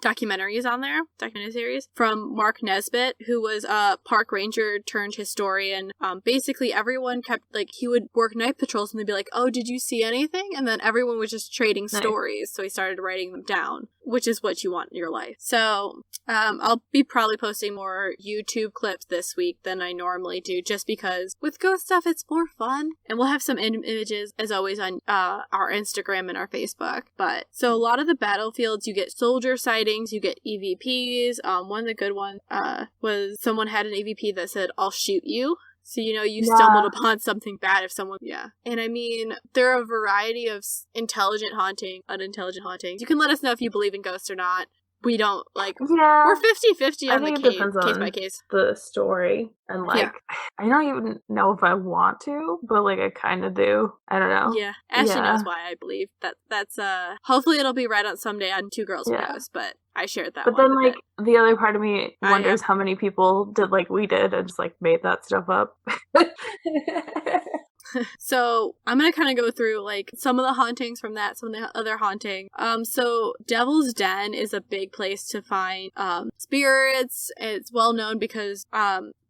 A: documentaries on there, documentary series, from Mark Nesbitt, who was a park ranger turned historian. Basically everyone kept, like, he would work night patrols and they'd be like, "Oh, did you see anything?" And then everyone was just trading stories, so he started writing them down, which is what you want in your life. So I'll be probably posting more YouTube clips this week than I normally do, just because with ghost stuff it's more fun, and we'll have some images as always on our Instagram and our Facebook. But so a lot of the battlefields, you get soldier sightings, you get EVPs. One of the good ones was someone had an EVP that said, "I'll shoot you." So, you know, you stumbled upon something bad if someone... Yeah. And I mean, there are a variety of intelligent haunting, unintelligent hauntings. You can let us know if you believe in ghosts or not. We don't, like... Yeah. We're 50-50 on the case by case.
B: The story. And, like, I don't even know if I want to, but, like, I kind of do. I don't know.
A: Yeah. Ashley knows why I believe. That's hopefully it'll be read out someday on Two Girls Ghosts, but I shared that.
B: But then, like, the other part of me wonders how many people did like we did and just, like, made that stuff up.
A: So I'm gonna kind of go through, like, some of the hauntings from that, some of the other haunting. So Devil's Den is a big place to find spirits. It's well known because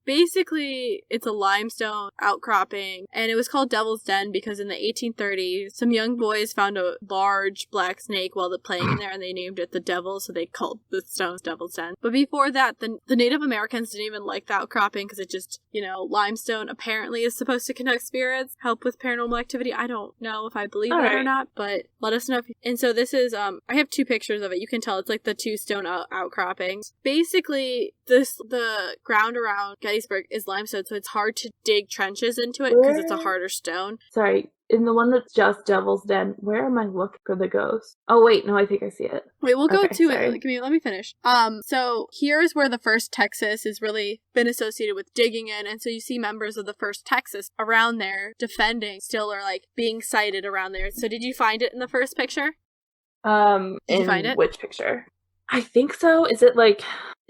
A: basically, it's a limestone outcropping, and it was called Devil's Den because in the 1830s, some young boys found a large black snake while they're playing in there, and they named it the Devil, so they called the stones Devil's Den. But before that, the Native Americans didn't even like the outcropping because it just, limestone apparently is supposed to connect spirits, help with paranormal activity. I don't know if I believe it or not, but let us know. And so this is, I have 2 pictures of it. You can tell it's like the 2 stone outcroppings. Basically, the ground around Gettysburg is limestone, so it's hard to dig trenches into it because it's a harder stone.
B: Sorry, in the one that's just Devil's Den, where am I looking for the ghost? Oh wait, no, I think I see it.
A: Wait, we'll go to it. Let me finish. So here's where the 1st Texas is really been associated with digging in, and so you see members of the 1st Texas around there defending still, or like being sighted around there. So did you find it in the first picture?
B: Did you find it? Which picture? I think so. Is it like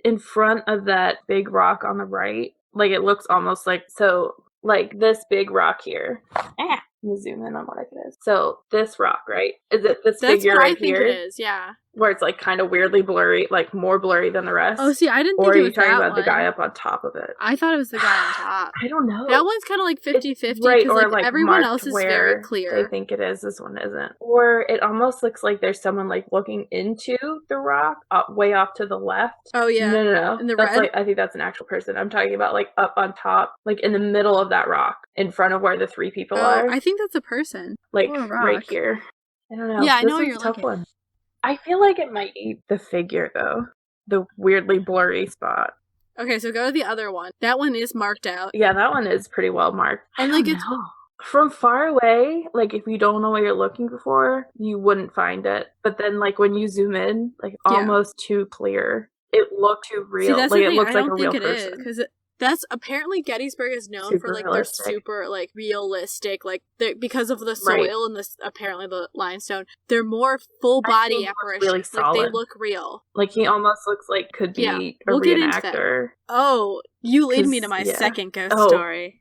B: in front of that big rock on the right? Like it looks almost like, so like this big rock here. Let me zoom in on what it is. So this rock, right? Is it this figure right here? That's what I think it
A: is, yeah.
B: Where it's like kind of weirdly blurry, like more blurry than the rest.
A: Oh, see, I didn't think it was that one. Or are you talking about
B: the guy up on top of it?
A: I thought it was the guy on top.
B: I don't know.
A: That one's kind of like 50-50.
B: Right, or like
A: everyone else is very clear.
B: They think it is. This one isn't. Or it almost looks like there's someone like looking into the rock, way off to the left.
A: Oh, yeah.
B: No.
A: In the
B: that's
A: red?
B: I think that's an actual person. I'm talking about like up on top, like in the middle of that rock, in front of where the 3 people are.
A: I think that's a person.
B: Like right here. I don't know.
A: Yeah, I know what you're looking.
B: One. I feel like it might be the figure, though. The weirdly blurry spot.
A: Okay, so go to the other one. That one is marked out.
B: Yeah, that one is pretty well marked.
A: And like it's
B: from far away, like if you don't know what you're looking for, you wouldn't find it. But then like when you zoom in, like almost too clear. It looked too real.
A: See, that's
B: like
A: the
B: it
A: thing.
B: looks
A: I
B: like
A: don't
B: a real
A: think
B: person.
A: because that's apparently Gettysburg is known for like realistic. Their super like realistic, like because of the soil and this apparently the limestone. They're more full body apparitions.
B: Really solid.
A: Like they look real.
B: Like he almost looks like could be a
A: we'll
B: reenactor.
A: Oh, you lead me to my second ghost story.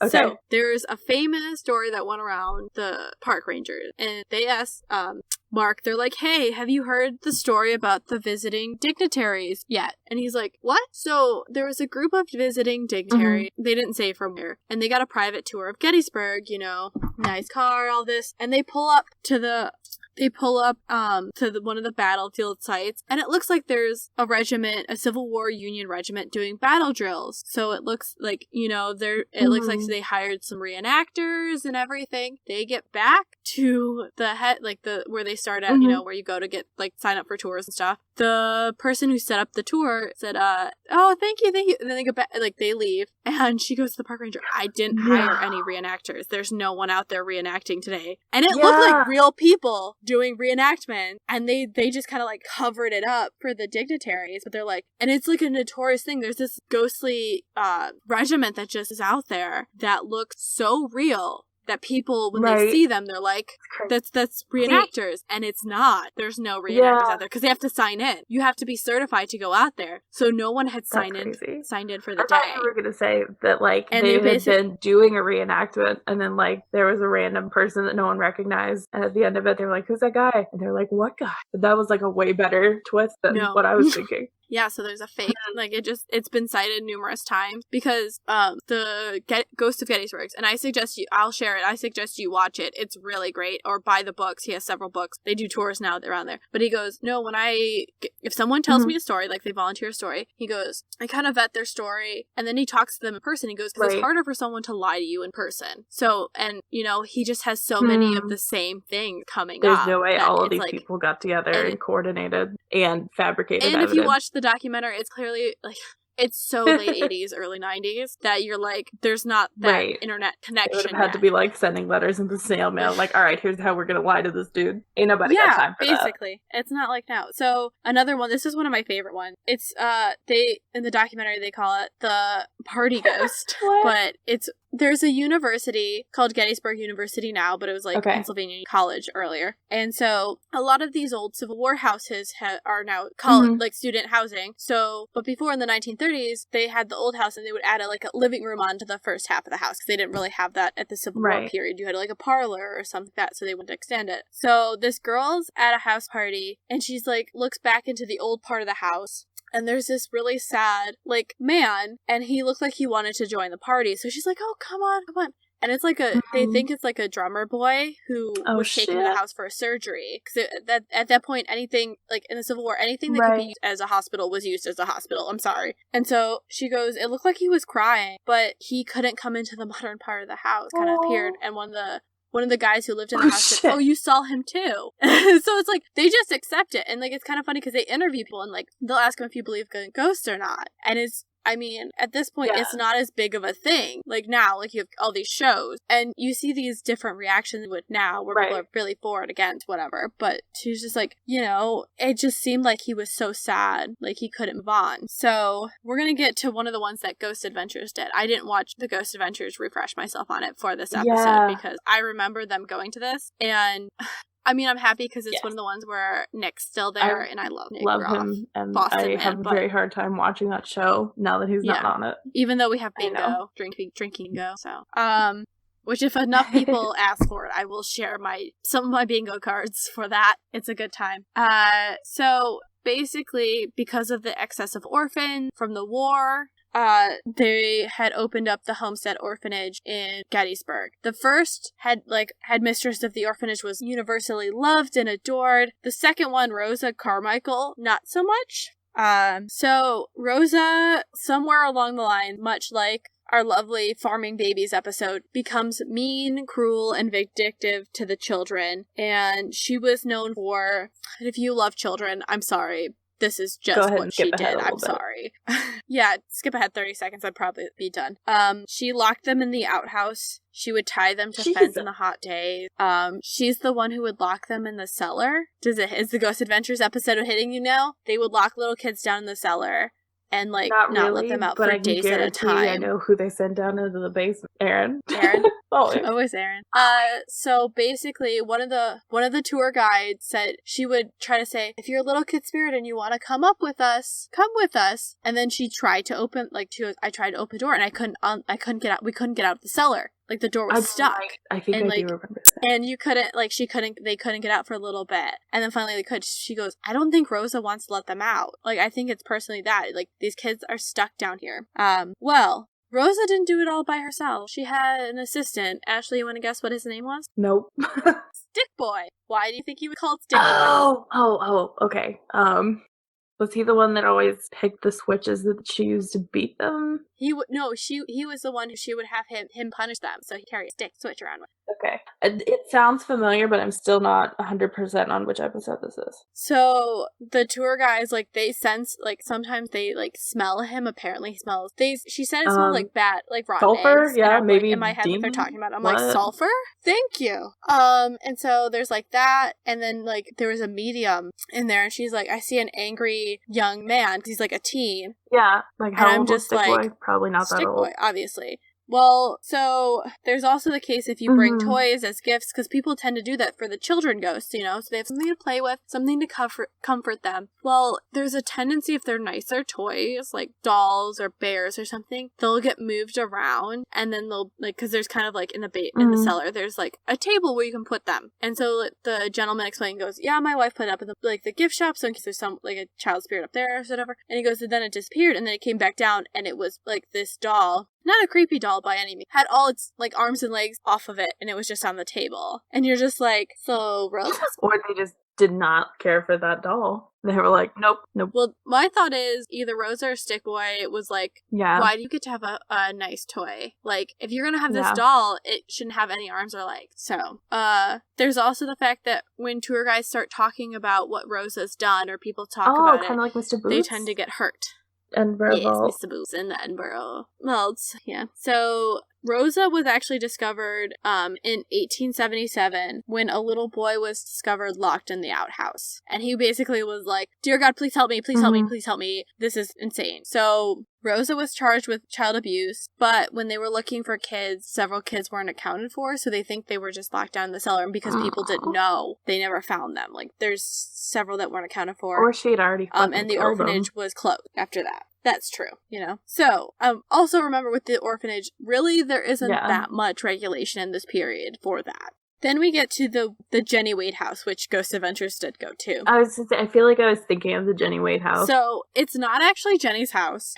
B: Okay.
A: So there's a famous story that went around the park rangers, and they asked Mark, they're like, hey, have you heard the story about the visiting dignitaries yet? And he's like, what? So there was a group of visiting dignitaries. They didn't say from where, and they got a private tour of Gettysburg, nice car, all this, and they pull up to one of the battlefield sites, and it looks like there's a regiment, a Civil War Union regiment, doing battle drills. So it looks like, it looks like they hired some reenactors and everything. They get back to the head, like where they start at, where you go to get, like, sign up for tours and stuff. The person who set up the tour said, oh, thank you. And then they go back, like, they leave, and she goes to the park ranger, I didn't hire any reenactors. There's no one out there reenacting today. And it looked like real people doing reenactment, and they just kind of like covered it up for the dignitaries, but they're like, and it's like a notorious thing. There's this ghostly regiment that just is out there that looks so real that people, when they see them, they're like, that's reenactors. And it's not. There's no reenactors out there because they have to sign in. You have to be certified to go out there. So no one had signed in for the day.
B: I thought you were going to say that, like, they had been doing a reenactment, and then, like, there was a random person that no one recognized, and at the end of it, they were like, who's that guy? And they're like, what guy? But that was, like, a way better twist than what I was thinking.
A: Yeah, so there's a fake, like, it's been cited numerous times because the Ghost of Gettysburg, and I'll share it, I suggest you watch it. It's really great. Or buy the books. He has several books. They do tours now around there. But he goes, no, if someone tells me a story, like they volunteer a story, he goes, I kind of vet their story, and then he talks to them in person. He goes, because it's harder for someone to lie to you in person. So, and, he just has so many of the same things coming
B: There's
A: up.
B: There's no way all of these people got together and coordinated and fabricated evidence.
A: If you watch the documentary, it's clearly like it's so late 80s, early 90s that you're like, there's not that internet connection.
B: It would have had to be like sending letters in the snail mail, like, all right, here's how we're gonna lie to this dude. Ain't nobody got time for that.
A: Basically. It's not like now. So another one, this is one of my favorite ones. It's they in the documentary they call it the party ghost. But there's a university called Gettysburg University now, but it was like Pennsylvania College earlier. And so a lot of these old Civil War houses are now college, like student housing. So, but before in the 1930s, they had the old house and they would add a living room onto the first half of the house because they didn't really have that at the Civil War period. You had like a parlor or something like that, so they wouldn't extend it. So this girl's at a house party and she's like, looks back into the old part of the house. and there's this really sad, like, man, and he looked like he wanted to join the party. So she's like, oh, come on. And it's like they think it's like a drummer boy who was taken to the house for a surgery. Because at that point, anything, like in the Civil War, anything that could be used as a hospital was used as a hospital. I'm sorry. And so she goes, it looked like he was crying, but he couldn't come into the modern part of the house, kind of appeared. And one of the guys who lived in the house said, oh, you saw him too. So it's like, they just accept it. And like, it's kind of funny because they interview people and like, they'll ask them if you believe in ghosts or not. And I mean, at this point, it's not as big of a thing. Like now, like you have all these shows and you see these different reactions with now where people are really for and against, whatever. But she's just like, you know, it just seemed like he was so sad, like he couldn't move on. So we're going to get to one of the ones that Ghost Adventures did. I didn't watch the Ghost Adventures, refresh myself on it for this episode because I remember them going to this and... I mean, I'm happy because it's one of the ones where Nick's still there, and I love Nick.
B: Love him, and Boston I have a very hard time watching that show now that he's not on it.
A: Even though we have bingo, drinking go, so which if enough people ask for it, I will share some of my bingo cards for that. It's a good time. So basically, because of the excess of orphans from the war. They had opened up the Homestead Orphanage in Gettysburg. The first headmistress of the orphanage was universally loved and adored. The second one, Rosa Carmichael, not so much. So Rosa, somewhere along the line, much like our lovely Farming Babies episode, becomes mean, cruel, and vindictive to the children. And she was known for, if you love children, I'm sorry. This is just what she did. I'm sorry. Yeah, skip ahead 30 seconds. I'd probably be done. She locked them in the outhouse. She would tie them to fence in the hot days. She's the one who would lock them in the cellar. Is the Ghost Adventures episode hitting you now? They would lock little kids down in the cellar and not let them out for days at a time.
B: I know who they send down into the basement. Aaron.
A: Always Aaron. So basically, one of the tour guides said she would try to say, if you're a little kid spirit and you want to come with us. And then she tried to open, I tried to open the door and I couldn't get out. We couldn't get out of the cellar. Like the door was stuck.
B: I think I do remember that.
A: And they couldn't get out for a little bit. And then finally they could. She goes, I don't think Rosa wants to let them out. Like, I think it's personally that. Like, these kids are stuck down here. Well, Rosa didn't do it all by herself. She had an assistant. Ashley, you want to guess what his name was?
B: Nope.
A: Stick Boy. Why do you think he was called Stick Boy?
B: Oh, okay. Was he the one that always picked the switches that she used to beat them?
A: He was the one who she would have him punish them, so he carried a stick switch around with.
B: Okay. It sounds familiar, but I'm still not 100% on which episode this is.
A: So, the tour guys, they sense, sometimes they, smell him. Apparently he smells, she said it smelled like bat, rotten
B: sulfur?
A: eggs.
B: Yeah, maybe
A: in my head what they're talking about. I'm
B: what?
A: like, sulfur? Thank you. And so there's, that, and then, there was a medium in there, and she's like, I see an angry young man, because he's, a teen.
B: Yeah, how old was Stick Boy? Probably not that old.
A: Stick Boy, obviously. Well, so there's also the case if you bring toys as gifts, because people tend to do that for the children ghosts, so they have something to play with, something to comfort them. Well, there's a tendency if they're nicer toys, like dolls or bears or something, they'll get moved around, and then they'll, because there's kind of, in the cellar, there's, a table where you can put them. And so the gentleman explained, goes, yeah, my wife put it up in the gift shop, so in case there's some, a child spirit up there or whatever. And he goes, and then it disappeared, and then it came back down, and it was, this doll. Not a creepy doll by any means. Had all its, arms and legs off of it, and it was just on the table. And you're just so Rosa?
B: Or they just did not care for that doll. They were like, nope.
A: Well, my thought is either Rosa or Stick Boy was why do you get to have a nice toy? If you're gonna have this doll, it shouldn't have any arms or legs. So, there's also the fact that when tour guides start talking about what Rosa's done, or people talk about
B: kind of like Mr. Boots?
A: They tend to get hurt.
B: Edinburgh
A: yes, Mr. Boots in the Edinburgh Melts. Yeah. So Rosa was actually discovered in 1877 when a little boy was discovered locked in the outhouse. And he basically was like, dear God, please help me, please help me, please help me. This is insane. So Rosa was charged with child abuse, but when they were looking for kids, several kids weren't accounted for, so they think they were just locked down in the cellar, and because people didn't know, they never found them. There's several that weren't accounted for.
B: Or she had already
A: and the orphanage was closed after that. That's true, So, also remember with the orphanage, really there isn't that much regulation in this period for that. Then we get to the Jenny Wade house, which Ghost Adventures did go to.
B: I feel like I was thinking of the Jenny Wade house.
A: So it's not actually Jenny's house.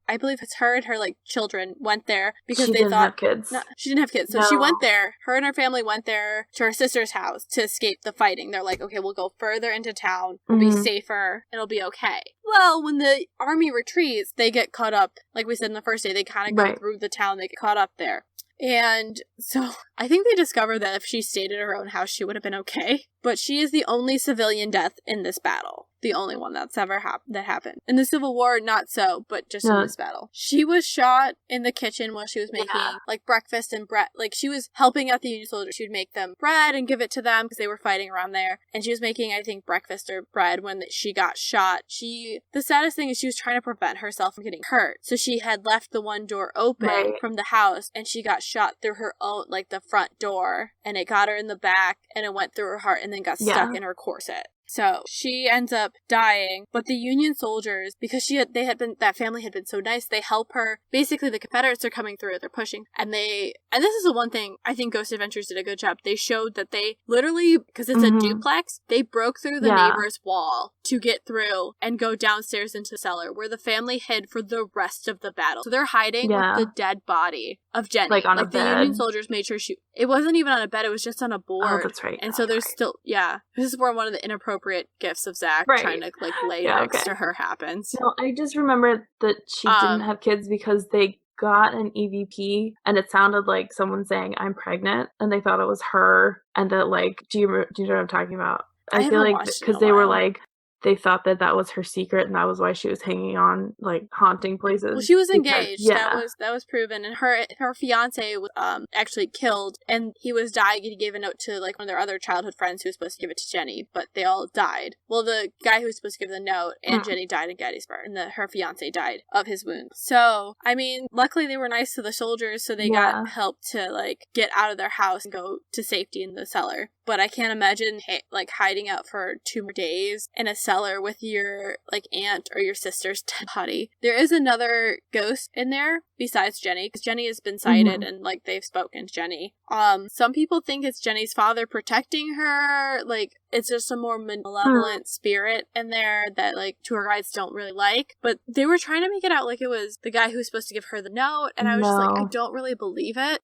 A: I believe it's her and her like children went there because
B: she
A: they
B: didn't
A: thought
B: have kids.
A: No, she didn't have kids. So she went there. Her and her family went there to her sister's house to escape the fighting. They're like, okay, we'll go further into town. We'll be safer. It'll be okay. Well, when the army retreats, they get caught up. Like we said in the first day, they kind of go through the town. They get caught up there. And so I think they discovered that if she stayed in her own house, she would have been okay. But she is the only civilian death in this battle. The only one that's ever happened. In the Civil War, not so, but just in this battle. She was shot in the kitchen while she was making, like, breakfast and bread. Like, she was helping out the Union soldiers. She would make them bread and give it to them because they were fighting around there. And she was making, I think, breakfast or bread when she got shot. The saddest thing is she was trying to prevent herself from getting hurt. So she had left the one door open from the house, and she got shot through her own, like, the front door. And it got her in the back, and it went through her heart, and then got stuck in her corset. So she ends up dying, but the Union soldiers, because that family had been so nice, they help her. Basically, the Confederates are coming through, they're pushing, and this is the one thing I think Ghost Adventures did a good job. They showed that they literally, because it's a duplex, they broke through the neighbor's wall to get through and go downstairs into the cellar, where the family hid for the rest of the battle. So they're hiding with the dead body of Jenny.
B: Like on a bed.
A: The Union soldiers made sure it wasn't even on a bed, it was just on a board.
B: Oh, that's right.
A: And so there's still, this is where one of the inappropriate gifts of Zach trying to like lay next to her happens.
B: No, I just remember that she didn't have kids because they got an EVP and it sounded like someone saying I'm pregnant and they thought it was her, and that like do you know what I'm talking about? I feel like because they were like they thought that was her secret, and that was why she was hanging on, like, haunting places. Well,
A: she was engaged. That was proven. And her fiance was actually killed, and he was dying, and he gave a note to, like, one of their other childhood friends who was supposed to give it to Jenny, but they all died. Well, the guy who was supposed to give the note and Jenny died in Gettysburg, and her fiance died of his wounds. So, I mean, luckily they were nice to the soldiers, so they got help to, like, get out of their house and go to safety in the cellar. But I can't imagine, like, hiding out for 2 more days in a cellar with your, like, aunt or your sister's dead body. There is another ghost in there besides Jenny, because Jenny has been sighted and, like, they've spoken to Jenny. Some people think it's Jenny's father protecting her. Like, it's just a more malevolent spirit in there that, like, tour guides don't really like. But they were trying to make it out like it was the guy who was supposed to give her the note, and I was just like, I don't really believe it.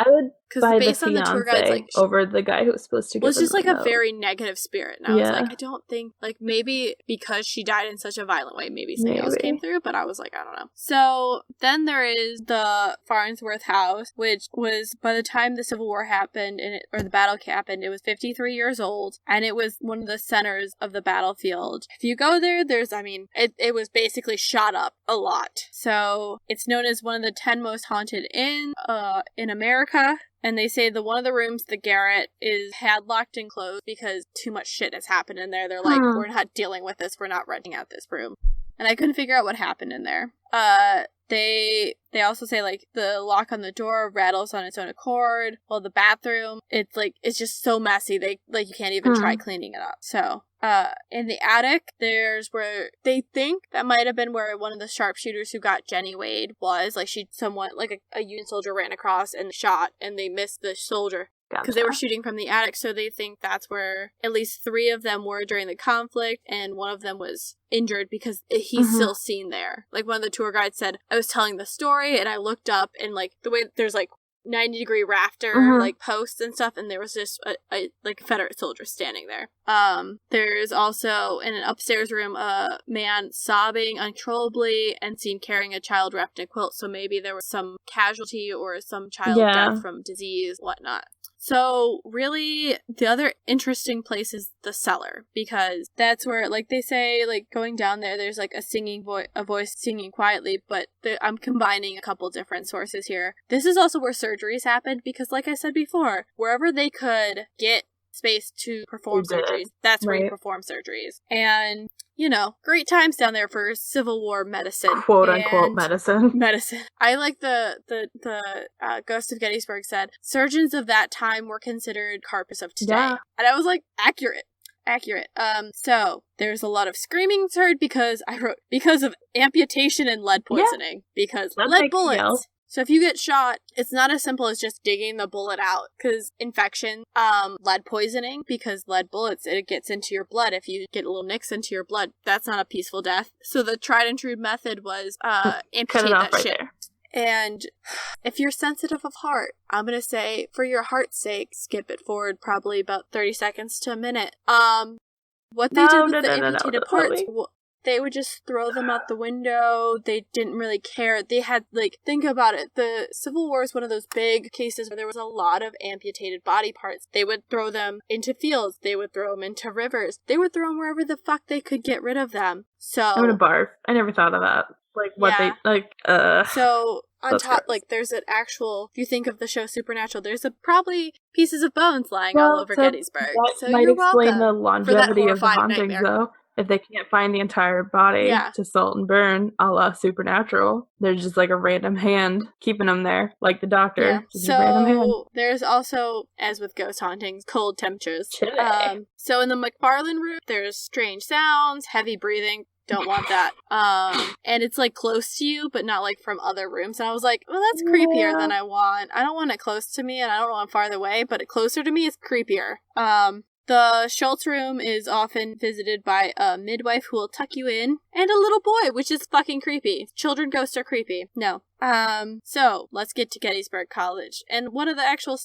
B: I would buy the fiance like, over the guy who was supposed to give her the note.
A: Well, it's just like a very negative spirit. And I was like, I don't think, like, maybe because she died in such a violent way, maybe something else came through, but I was like, I don't know. So then there is the Farnsworth house, which was, by the time the Civil War happened, or the battle happened, it was 53 years old, and it was one of the centers of the battlefield. If you go there, it was basically shot up a lot. So it's known as one of the 10 most haunted in America. And they say that one of the rooms, the garret, is padlocked and closed because too much shit has happened in there. They're like, we're not dealing with this. We're not renting out this room. And I couldn't figure out what happened in there. They also say, like, the lock on the door rattles on its own accord. Well, the bathroom, it's just so messy. You can't even try cleaning it up. So, in the attic, there's where they think that might have been where one of the sharpshooters who got Jenny Wade was. Like, a Union soldier ran across and shot, and they missed the soldier. Because they were shooting from the attic, so they think that's where at least 3 of them were during the conflict, and one of them was injured because he's still seen there. Like, one of the tour guides said, I was telling the story, and I looked up, and, like, the way there's, like, 90-degree rafter, like, posts and stuff, and there was just a Confederate soldier standing there. There's also, in an upstairs room, a man sobbing uncontrollably and seen carrying a child wrapped in a quilt, so maybe there was some casualty or some child death from disease, whatnot. So, really, the other interesting place is the cellar, because that's where, like, they say, like, going down there, there's, like, a voice singing quietly, but I'm combining a couple different sources here. This is also where surgeries happened, because, like I said before, wherever they could get space to perform surgeries, that's where you perform surgeries. And, you know, great times down there for Civil War medicine.
B: Quote-unquote medicine.
A: Medicine. I like the Ghost of Gettysburg said, surgeons of that time were considered carpets of today. Yeah. And I was like, accurate. So there's a lot of screamings heard because of amputation and lead poisoning. Because lead bullets So if you get shot, it's not as simple as just digging the bullet out, because infection, lead poisoning, because lead bullets, it gets into your blood. If you get little nicks into your blood, that's not a peaceful death. So the tried and true method was amputate
B: Cut it off
A: that
B: right
A: shit.
B: there.
A: And if you're sensitive of heart, I'm going to say, for your heart's sake, skip it forward probably about 30 seconds to a minute. What they did with the amputated parts, they would just throw them out the window. They didn't really care. They had, like, think about it. The Civil War is one of those big cases where there was a lot of amputated body parts. They would throw them into fields. They would throw them into rivers. They would throw them wherever the fuck they could get rid of them. So
B: I'm gonna barf. I never thought of that. Like, what
A: yeah.
B: they, like,
A: So, on top,
B: gross.
A: like, there's an actual, if you think of the show Supernatural, there's probably pieces of bones lying all over Gettysburg.
B: That
A: So
B: might
A: you're
B: explain
A: welcome
B: the longevity of the
A: horrifying
B: hauntings,
A: nightmare.
B: though. If they can't find the entire body to salt and burn, a la Supernatural, there's just, like, a random hand keeping them there, like the doctor.
A: Yeah.
B: Just a random hand.
A: So there's also, as with ghost hauntings, cold temperatures.
B: Chilly.
A: So in the McFarlane room, there's strange sounds, heavy breathing. Don't want that. And it's, like, close to you, but not, like, from other rooms. And I was like, well, that's creepier than I want. I don't want it close to me, and I don't want it farther away, but closer to me is creepier. The Schultz room is often visited by a midwife who will tuck you in, and a little boy, which is fucking creepy. Children ghosts are creepy. No. So, let's get to Gettysburg College. And one of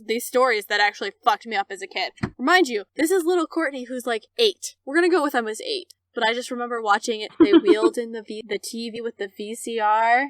A: these stories that actually fucked me up as a kid. Remind you, this is little Courtney who's like 8. We're gonna go with him as 8. But I just remember watching it. They wheeled in the TV with the VCR.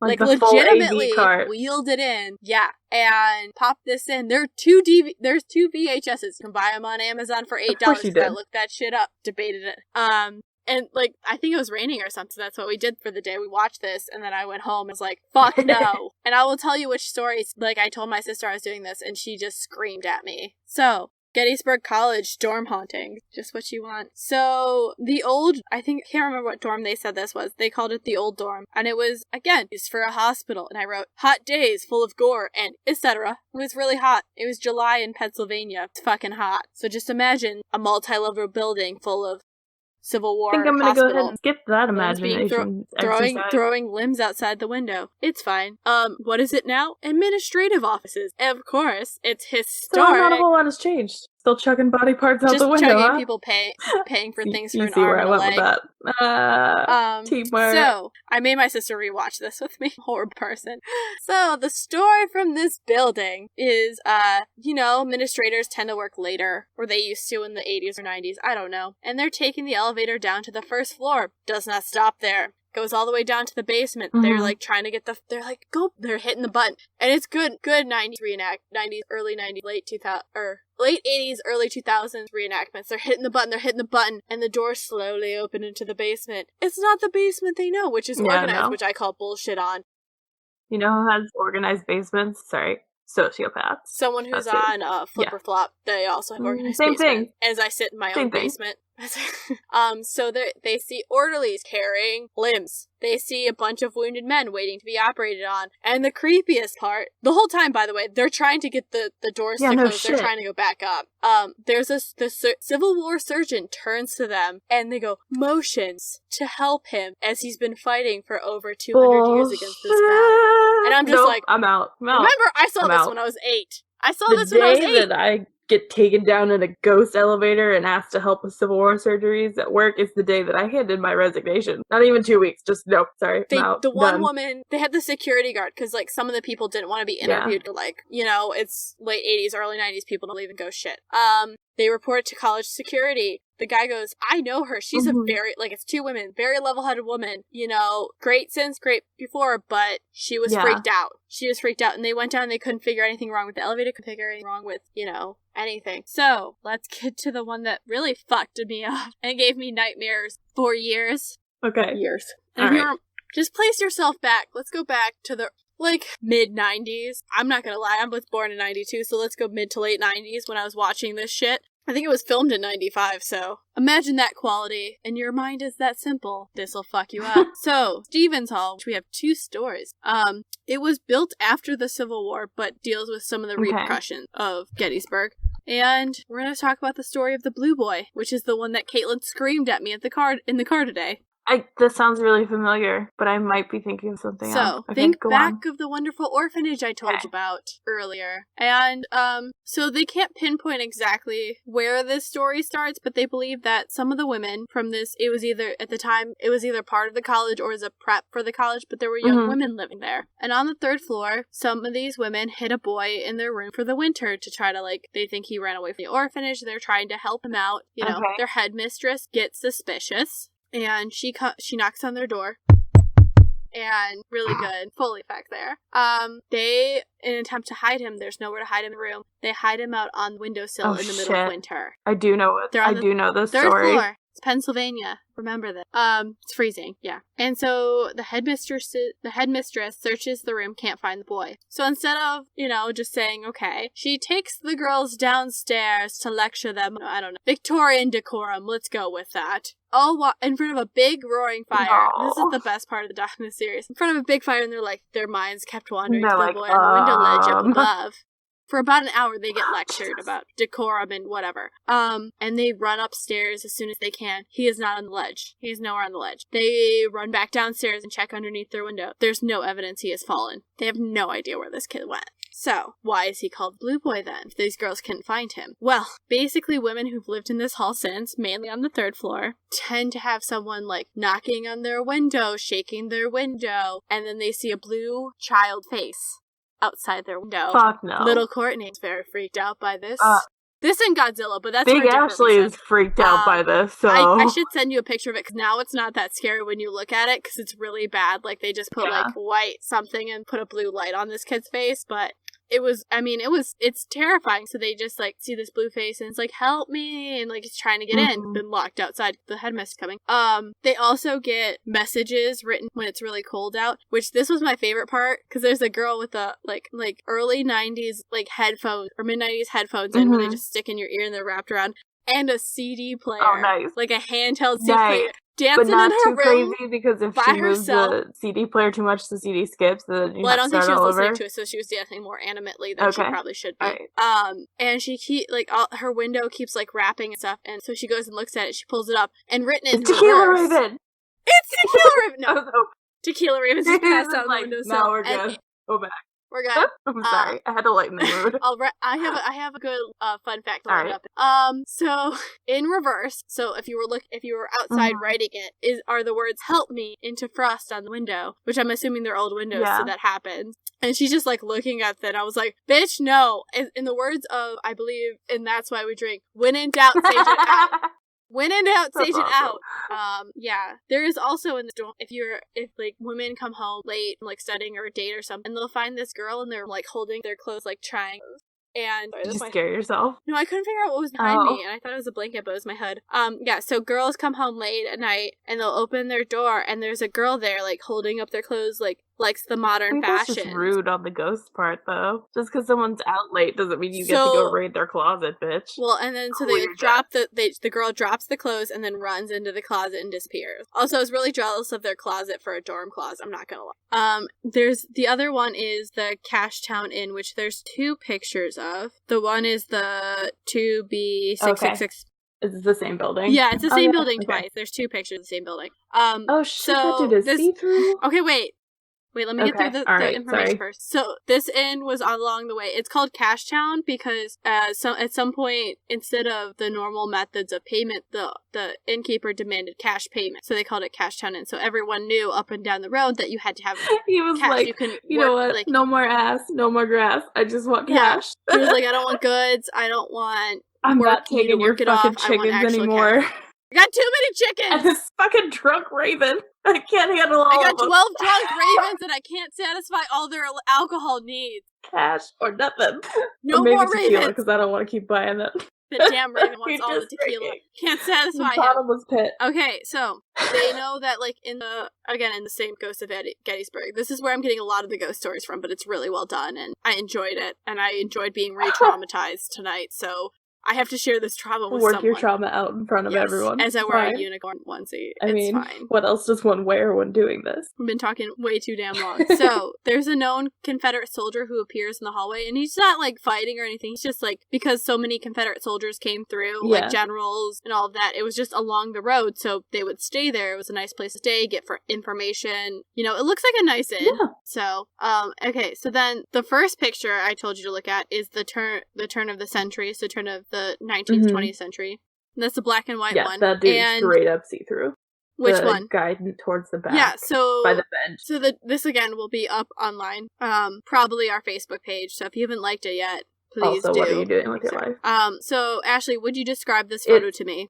A: Like legitimately wheeled it in. Yeah. And popped this in. There's two VHSs. You can buy them on Amazon for $8. I looked that shit up. Debated it. And, like, I think it was raining or something. That's what we did for the day. We watched this, and then I went home and was like, fuck no. And I will tell you which stories. Like, I told my sister I was doing this, and she just screamed at me. So, Gettysburg College dorm haunting. Just what you want. So, I can't remember what dorm they said this was. They called it the old dorm. And it was, again, used for a hospital. And I wrote, hot days full of gore and etc. It was really hot. It was July in Pennsylvania. It's fucking hot. So just imagine a multi-level building full of Civil War
B: I think I'm going to go ahead and skip that
A: limbs
B: imagination.
A: Throwing limbs outside the window. It's fine. What is it now? Administrative offices. Of course, it's historic.
B: So not a whole lot has changed. Still chucking body parts out the window,
A: chugging, people paying for things for an arm and a leg.
B: With that. Teamwork.
A: So, I made my sister rewatch this with me. Horrible person. So, the story from this building is, administrators tend to work later, or they used to in the 80s or 90s, I don't know. And they're taking the elevator down to the first floor. Does not stop there. Goes all the way down to the basement. Mm-hmm. They're like trying to get they're hitting the button. And it's good 90s 90s, early 90s, late 2000, or late 80s, early 2000s reenactments. They're hitting the button, and the doors slowly open into the basement. It's not the basement they know, which is organized, which I call bullshit on.
B: You know who has organized basements? Sorry. Sociopaths.
A: Someone who's on Flipper Flop, they also have organized
B: same
A: basement.
B: Thing.
A: As I sit in my own basement. So they see orderlies carrying limbs. They see a bunch of wounded men waiting to be operated on. And the creepiest part, the whole time, by the way, they're trying to get the doors to close. They're trying to go back up. The Civil War surgeon turns to them and they go, motions to help him as he's been fighting for over 200 years against this man. And I'm just
B: I'm out.
A: Remember, I saw this when I was 8. I saw this when I was 8.
B: The day that I get taken down in a ghost elevator and asked to help with Civil War surgeries at work is the day that I handed my resignation. Not even 2 weeks. Just, nope, sorry.
A: The one woman, they had the security guard, because, like, some of the people didn't want to be interviewed. Yeah. Like, it's late 80s, early 90s, people don't even go shit. They report to college security. The guy goes, I know her. She's a very, it's 2 women, very level-headed woman, great since, great before, but she was freaked out. She was freaked out, and they went down, and they couldn't figure anything wrong with the elevator, couldn't figure anything wrong with, anything. So, let's get to the one that really fucked me up and gave me nightmares for years.
B: Okay.
A: Years. And just place yourself back. Let's go back to the, mid-90s. I'm not gonna lie, I was born in 92, so let's go mid to late 90s when I was watching this shit. I think it was filmed in 95, so imagine that quality, and your mind is that simple. This'll fuck you up. So, Stevens Hall, which we have 2 stories. It was built after the Civil War, but deals with some of the repercussions of Gettysburg. And we're going to talk about the story of the Blue Boy, which is the one that Caitlin screamed at me in the car today.
B: This sounds really familiar, but I might be thinking of something else.
A: So, think back of the wonderful orphanage I told you about earlier. And, so they can't pinpoint exactly where this story starts, but they believe that some of the women from this, it was either part of the college or was a prep for the college, but there were young women living there. And on the 3rd floor, some of these women hid a boy in their room for the winter to try to, like, they think he ran away from the orphanage. They're trying to help him out. You know, their headmistress gets suspicious. And she knocks on their door, and really good Foley effect there. They, in an attempt to hide him, there's nowhere to hide him in the room. They hide him out on the windowsill in the middle of winter.
B: I do know it. I do know this
A: 3rd
B: story.
A: Floor. It's Pennsylvania. Remember that. It's freezing. Yeah. And so the headmistress searches the room, can't find the boy. So instead of, just saying, okay, she takes the girls downstairs to lecture them, I don't know, Victorian decorum, let's go with that. All in front of a big roaring fire.
B: No.
A: This is the best part of the documentary series. In front of a big fire, and their minds kept wandering to the boy on the window ledge up above. For about an hour, they get lectured about decorum and whatever. And they run upstairs as soon as they can. He is not on the ledge. He is nowhere on the ledge. They run back downstairs and check underneath their window. There's no evidence he has fallen. They have no idea where this kid went. So, why is he called Blue Boy then, if these girls couldn't find him? Well, basically women who've lived in this hall since, mainly on the 3rd floor, tend to have someone, knocking on their window, shaking their window, and then they see a blue child face outside their window.
B: Fuck no.
A: Little Courtney is very freaked out by this. This and Godzilla, but that's
B: Big Ashley is freaked out by this, so...
A: I should send you a picture of it, because now it's not that scary when you look at it, because it's really bad. They just put, white something and put a blue light on this kid's face, but... it's terrifying. So they just, see this blue face, and it's help me, and, it's trying to get in, been locked outside, the headmistress coming. They also get messages written when it's really cold out, which this was my favorite part, because there's a girl with a, early 90s, headphones, or mid-90s headphones, and where they just stick in your ear and they're wrapped around, and a CD player. Oh, nice. A handheld CD player. Dancing
B: but not
A: in her
B: too
A: room
B: crazy, because if she moves the CD player too much, the CD skips. Then
A: I don't think she was listening to it, so she was dancing more animately than she probably should be. Right. And she her window keeps wrapping and stuff, and so she goes and looks at it. She pulls it up, and written in
B: Tequila Raven.
A: It's Tequila Raven. No, Tequila Raven just passed out on the windowsill.
B: Now we're good. Go back.
A: We're good.
B: I'm sorry. I had to lighten the mood.
A: I have a good fun fact to look up. So in reverse, so if you were outside writing it, are the words "help me" into frost on the window, which I'm assuming they're old windows, so that happens. And she's just looking at that. I was like, "Bitch, no!" In the words of, I believe, and that's why we drink. When in doubt, sage it out. When in doubt, sage it out. There is also in the dorm, if women come home late, studying or a date or something, and they'll find this girl and they're holding their clothes triangles. And
B: did you scare yourself?
A: No, I couldn't figure out what was behind me, and I thought it was a blanket, but it was my hood. So girls come home late at night, and they'll open their door, and there's a girl there, holding up their clothes, likes the modern fashion.
B: That's just rude on the ghost part, though. Just because someone's out late doesn't mean you get to go raid their closet, bitch.
A: Well, and then so they drop the girl drops the clothes and then runs into the closet and disappears. Also, I was really jealous of their closet for a dorm closet. I'm not gonna lie. There's the other one is the Cashtown Inn, which there's 2 pictures of. The one is the 2B666.
B: Is it the same building?
A: Yeah, it's the same building twice. There's 2 pictures of the same building.
B: Oh shit! So that dude is see-through.
A: Okay, wait, let me get through the information first. So, this inn was along the way. It's called Cashtown because at some point, instead of the normal methods of payment, the innkeeper demanded cash payment. So, they called it Cashtown Inn. So, everyone knew up and down the road that you had to have
B: he was cash. You know what? No more ass, no more grass. I just want cash.
A: He was like, I don't want goods. I don't want
B: I'm not taking your fucking chickens anymore.
A: I got too many chickens!
B: And this fucking drunk raven. I can't handle all of them.
A: I got 12 drunk ravens and I can't satisfy all their alcohol needs.
B: Cash or nothing.
A: No
B: or maybe
A: more
B: tequila,
A: ravens.
B: because I don't want to keep buying them.
A: The damn raven wants all the tequila.
B: Drinking.
A: Can't satisfy
B: the bottomless pit.
A: Okay, so they know that in the same Ghosts of Gettysburg, this is where I'm getting a lot of the ghost stories from, but it's really well done and I enjoyed it and I enjoyed being re-traumatized tonight, so I have to share this trauma with
B: Work
A: someone.
B: your trauma out in front of everyone.
A: As I wear a unicorn onesie. It's fine.
B: What else does one wear when doing this?
A: We've been talking way too damn long. So, there's a known Confederate soldier who appears in the hallway, and he's not, like, fighting or anything. He's just, like, because so many Confederate soldiers came through, like, generals and all of that, it was just along the road, so they would stay there. It was a nice place to stay, get for information. You know, it looks like a nice inn. Yeah. So, okay, so then the first picture I told you to look at is the turn of the century, so turn of the 19th, 20th century. And that's the black and white one.
B: Yeah, that dude's straight up see-through.
A: Which one?
B: Guy towards the back.
A: Yeah, so
B: by the bench.
A: So this again will be up online. Probably our Facebook page. So if you haven't liked it yet, please do.
B: What are you doing with your life?
A: So Ashley, would you describe this photo to me?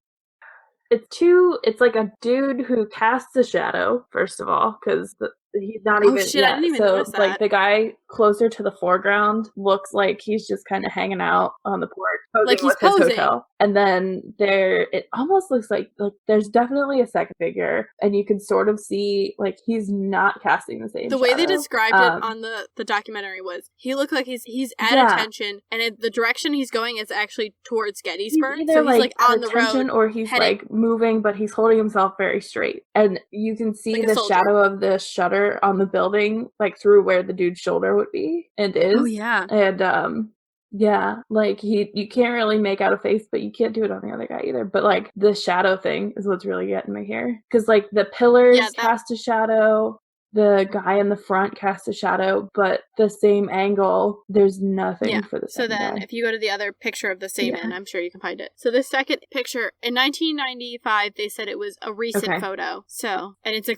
B: It's like a dude who casts a shadow, first of all, because he's not even.
A: I didn't even notice that.
B: Like the guy closer to the foreground looks like he's just kind of hanging out on the porch, posing
A: like he's
B: with
A: posing.
B: his hotel. And then it almost looks like there's definitely a second figure, and you can sort of see like he's not casting the same.
A: The way they described it on the documentary was he looked like he's at attention, and the direction he's going is actually towards Gettysburg.
B: He's
A: so he's like on the road,
B: or he's heading. Like moving, but he's holding himself very straight, and you can see like the shadow of the shutter on the building, like through where the dude's shoulder would be, and is.
A: Oh yeah,
B: and yeah, like you can't really make out a face, but you can't do it on the other guy either. But like the shadow thing is what's really getting me here, because like the pillars cast a shadow. The guy in the front casts a shadow, but the same angle, there's nothing for the second guy.
A: If you go to the other picture of the same inn, I'm sure you can find it. So the second picture, in 1995, they said it was a recent photo. So, and it's a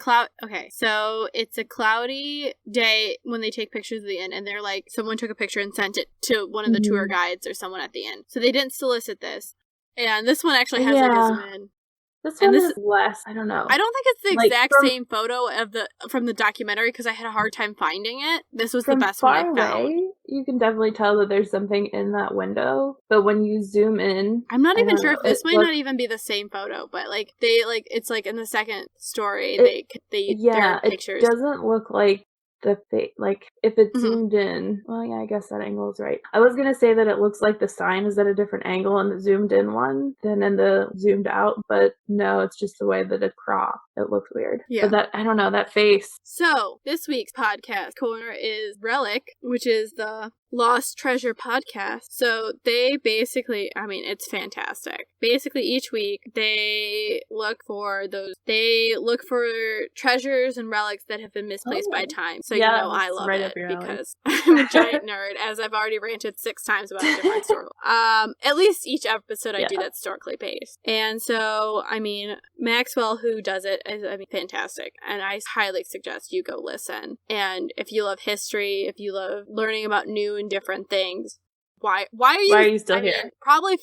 A: cloudy day when they take pictures of the inn, and they're like, someone took a picture and sent it to one of the tour guides or someone at the inn. So they didn't solicit this. And this one actually has like a zoom in.
B: This one is less, I don't know.
A: I don't think it's the exact same photo from the documentary because I had a hard time finding it. This was the best one I found.
B: You can definitely tell that there's something in that window, but when you zoom in,
A: I'm not even sure if this might not even be the same photo, but like it's like in the second story there are pictures.
B: It doesn't look like the face, like if it's zoomed in, well, yeah, I guess that angle is right. I was gonna say that it looks like the sign is at a different angle in the zoomed in one than in the zoomed out, but no, it's just the way that it cropped. It looks weird. Yeah, but I don't know, that face.
A: So this week's podcast corner is Relic, which is the Lost Treasure podcast. So they basically, I mean, it's fantastic. Basically each week they look for treasures and relics that have been misplaced by time. So I love it because I'm a giant nerd, as I've already ranted 6 times about a different story. At least each episode I do that's historically based. And so, I mean, Maxwell, who does it, is fantastic. And I highly suggest you go listen. And if you love history, if you love learning about new and different things, why are you still here? Probably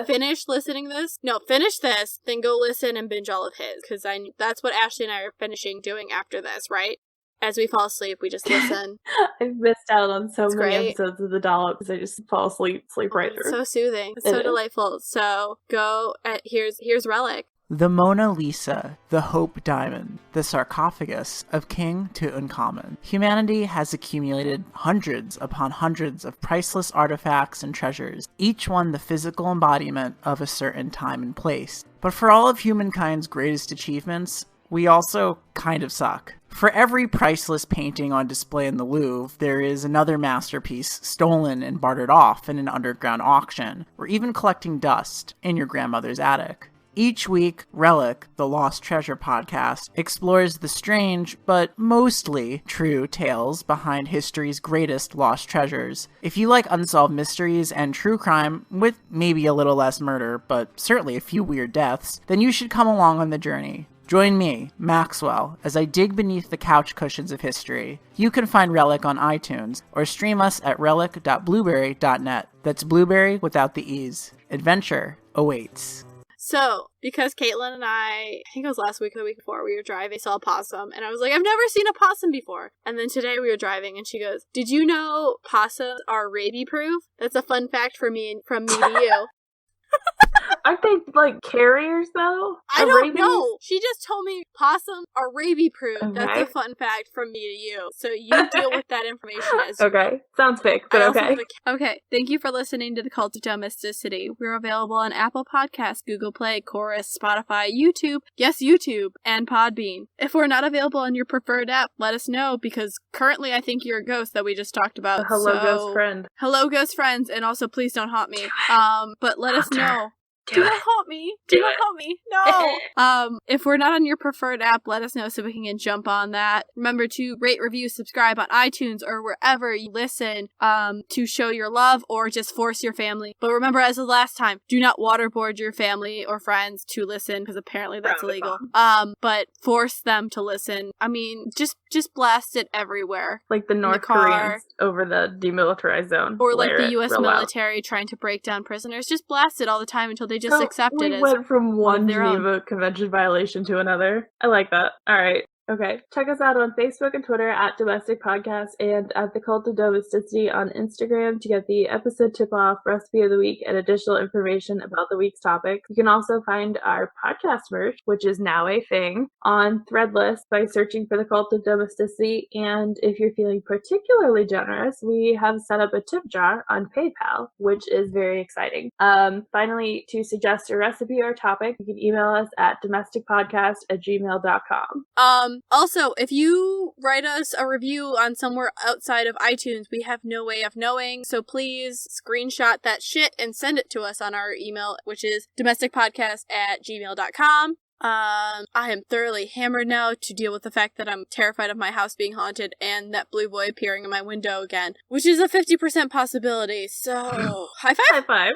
A: finish listening to this. No, finish this, then go listen and binge all of his, because that's what Ashley and I are finishing doing after this, right? As we fall asleep, we just listen.
B: I've missed out on so many episodes of The Dollop because I just fall asleep right through.
A: It's so soothing. It's so delightful. So go, here's Relic.
C: The Mona Lisa, the Hope Diamond, the sarcophagus of King Tutankhamun. Humanity has accumulated hundreds upon hundreds of priceless artifacts and treasures, each one the physical embodiment of a certain time and place. But for all of humankind's greatest achievements, we also kind of suck. For every priceless painting on display in the Louvre, there is another masterpiece stolen and bartered off in an underground auction, or even collecting dust in your grandmother's attic. Each week, Relic, the Lost Treasure podcast, explores the strange, but mostly true tales behind history's greatest lost treasures. If you like unsolved mysteries and true crime, with maybe a little less murder, but certainly a few weird deaths, then you should come along on the journey. Join me, Maxwell, as I dig beneath the couch cushions of history. You can find Relic on iTunes, or stream us at relic.blueberry.net. That's blueberry without the E's. Adventure awaits.
A: So, because Caitlin and I think it was last week or the week before, we were driving, saw a possum, and I was like, I've never seen a possum before. And then today we were driving, and she goes, did you know possums are rabies-proof? That's a fun fact from me to you.
B: Aren't they like carriers though?
A: I don't know. She just told me possum are rabies proof.
B: Okay.
A: That's a fun fact from me to you. So you deal with that information as you
B: Okay. Sounds fake, but okay.
A: Okay. Thank you for listening to the Cult of Domesticity. We're available on Apple Podcasts, Google Play, Chorus, Spotify, YouTube, yes, YouTube, and Podbean. If we're not available on your preferred app, let us know, because currently I think you're a ghost that we just talked about.
B: Hello, ghost friend.
A: Hello, ghost friends, and also please don't haunt me. But let us know.
B: Do
A: not haunt me. Do not haunt me. No. If we're not on your preferred app, let us know so we can jump on that. Remember to rate, review, subscribe on iTunes or wherever you listen, to show your love or just force your family. But remember, as the last time, do not waterboard your family or friends to listen, because apparently that's illegal. But force them to listen. I mean, just blast it everywhere.
B: Like the North Koreans over the demilitarized zone.
A: Or like the U.S. military trying to break down prisoners. Just blast it all the time until they just accept it.
B: We went from one Geneva Convention violation to another. I like that. All right. Okay. Check us out on Facebook and Twitter at Domestic Podcast and at The Cult of Domesticity on Instagram to get the episode tip-off, recipe of the week, and additional information about the week's topic. You can also find our podcast merch, which is now a thing, on Threadless by searching for The Cult of Domesticity. And if you're feeling particularly generous, we have set up a tip jar on PayPal, which is very exciting. Finally, to suggest a recipe or topic, you can email us at domesticpodcast@gmail.com.
A: Also, if you write us a review on somewhere outside of iTunes, we have no way of knowing, so please screenshot that shit and send it to us on our email, which is domesticpodcast@gmail.com. I am thoroughly hammered now to deal with the fact that I'm terrified of my house being haunted and that blue boy appearing in my window again, which is a 50% possibility, so high five!
B: High five!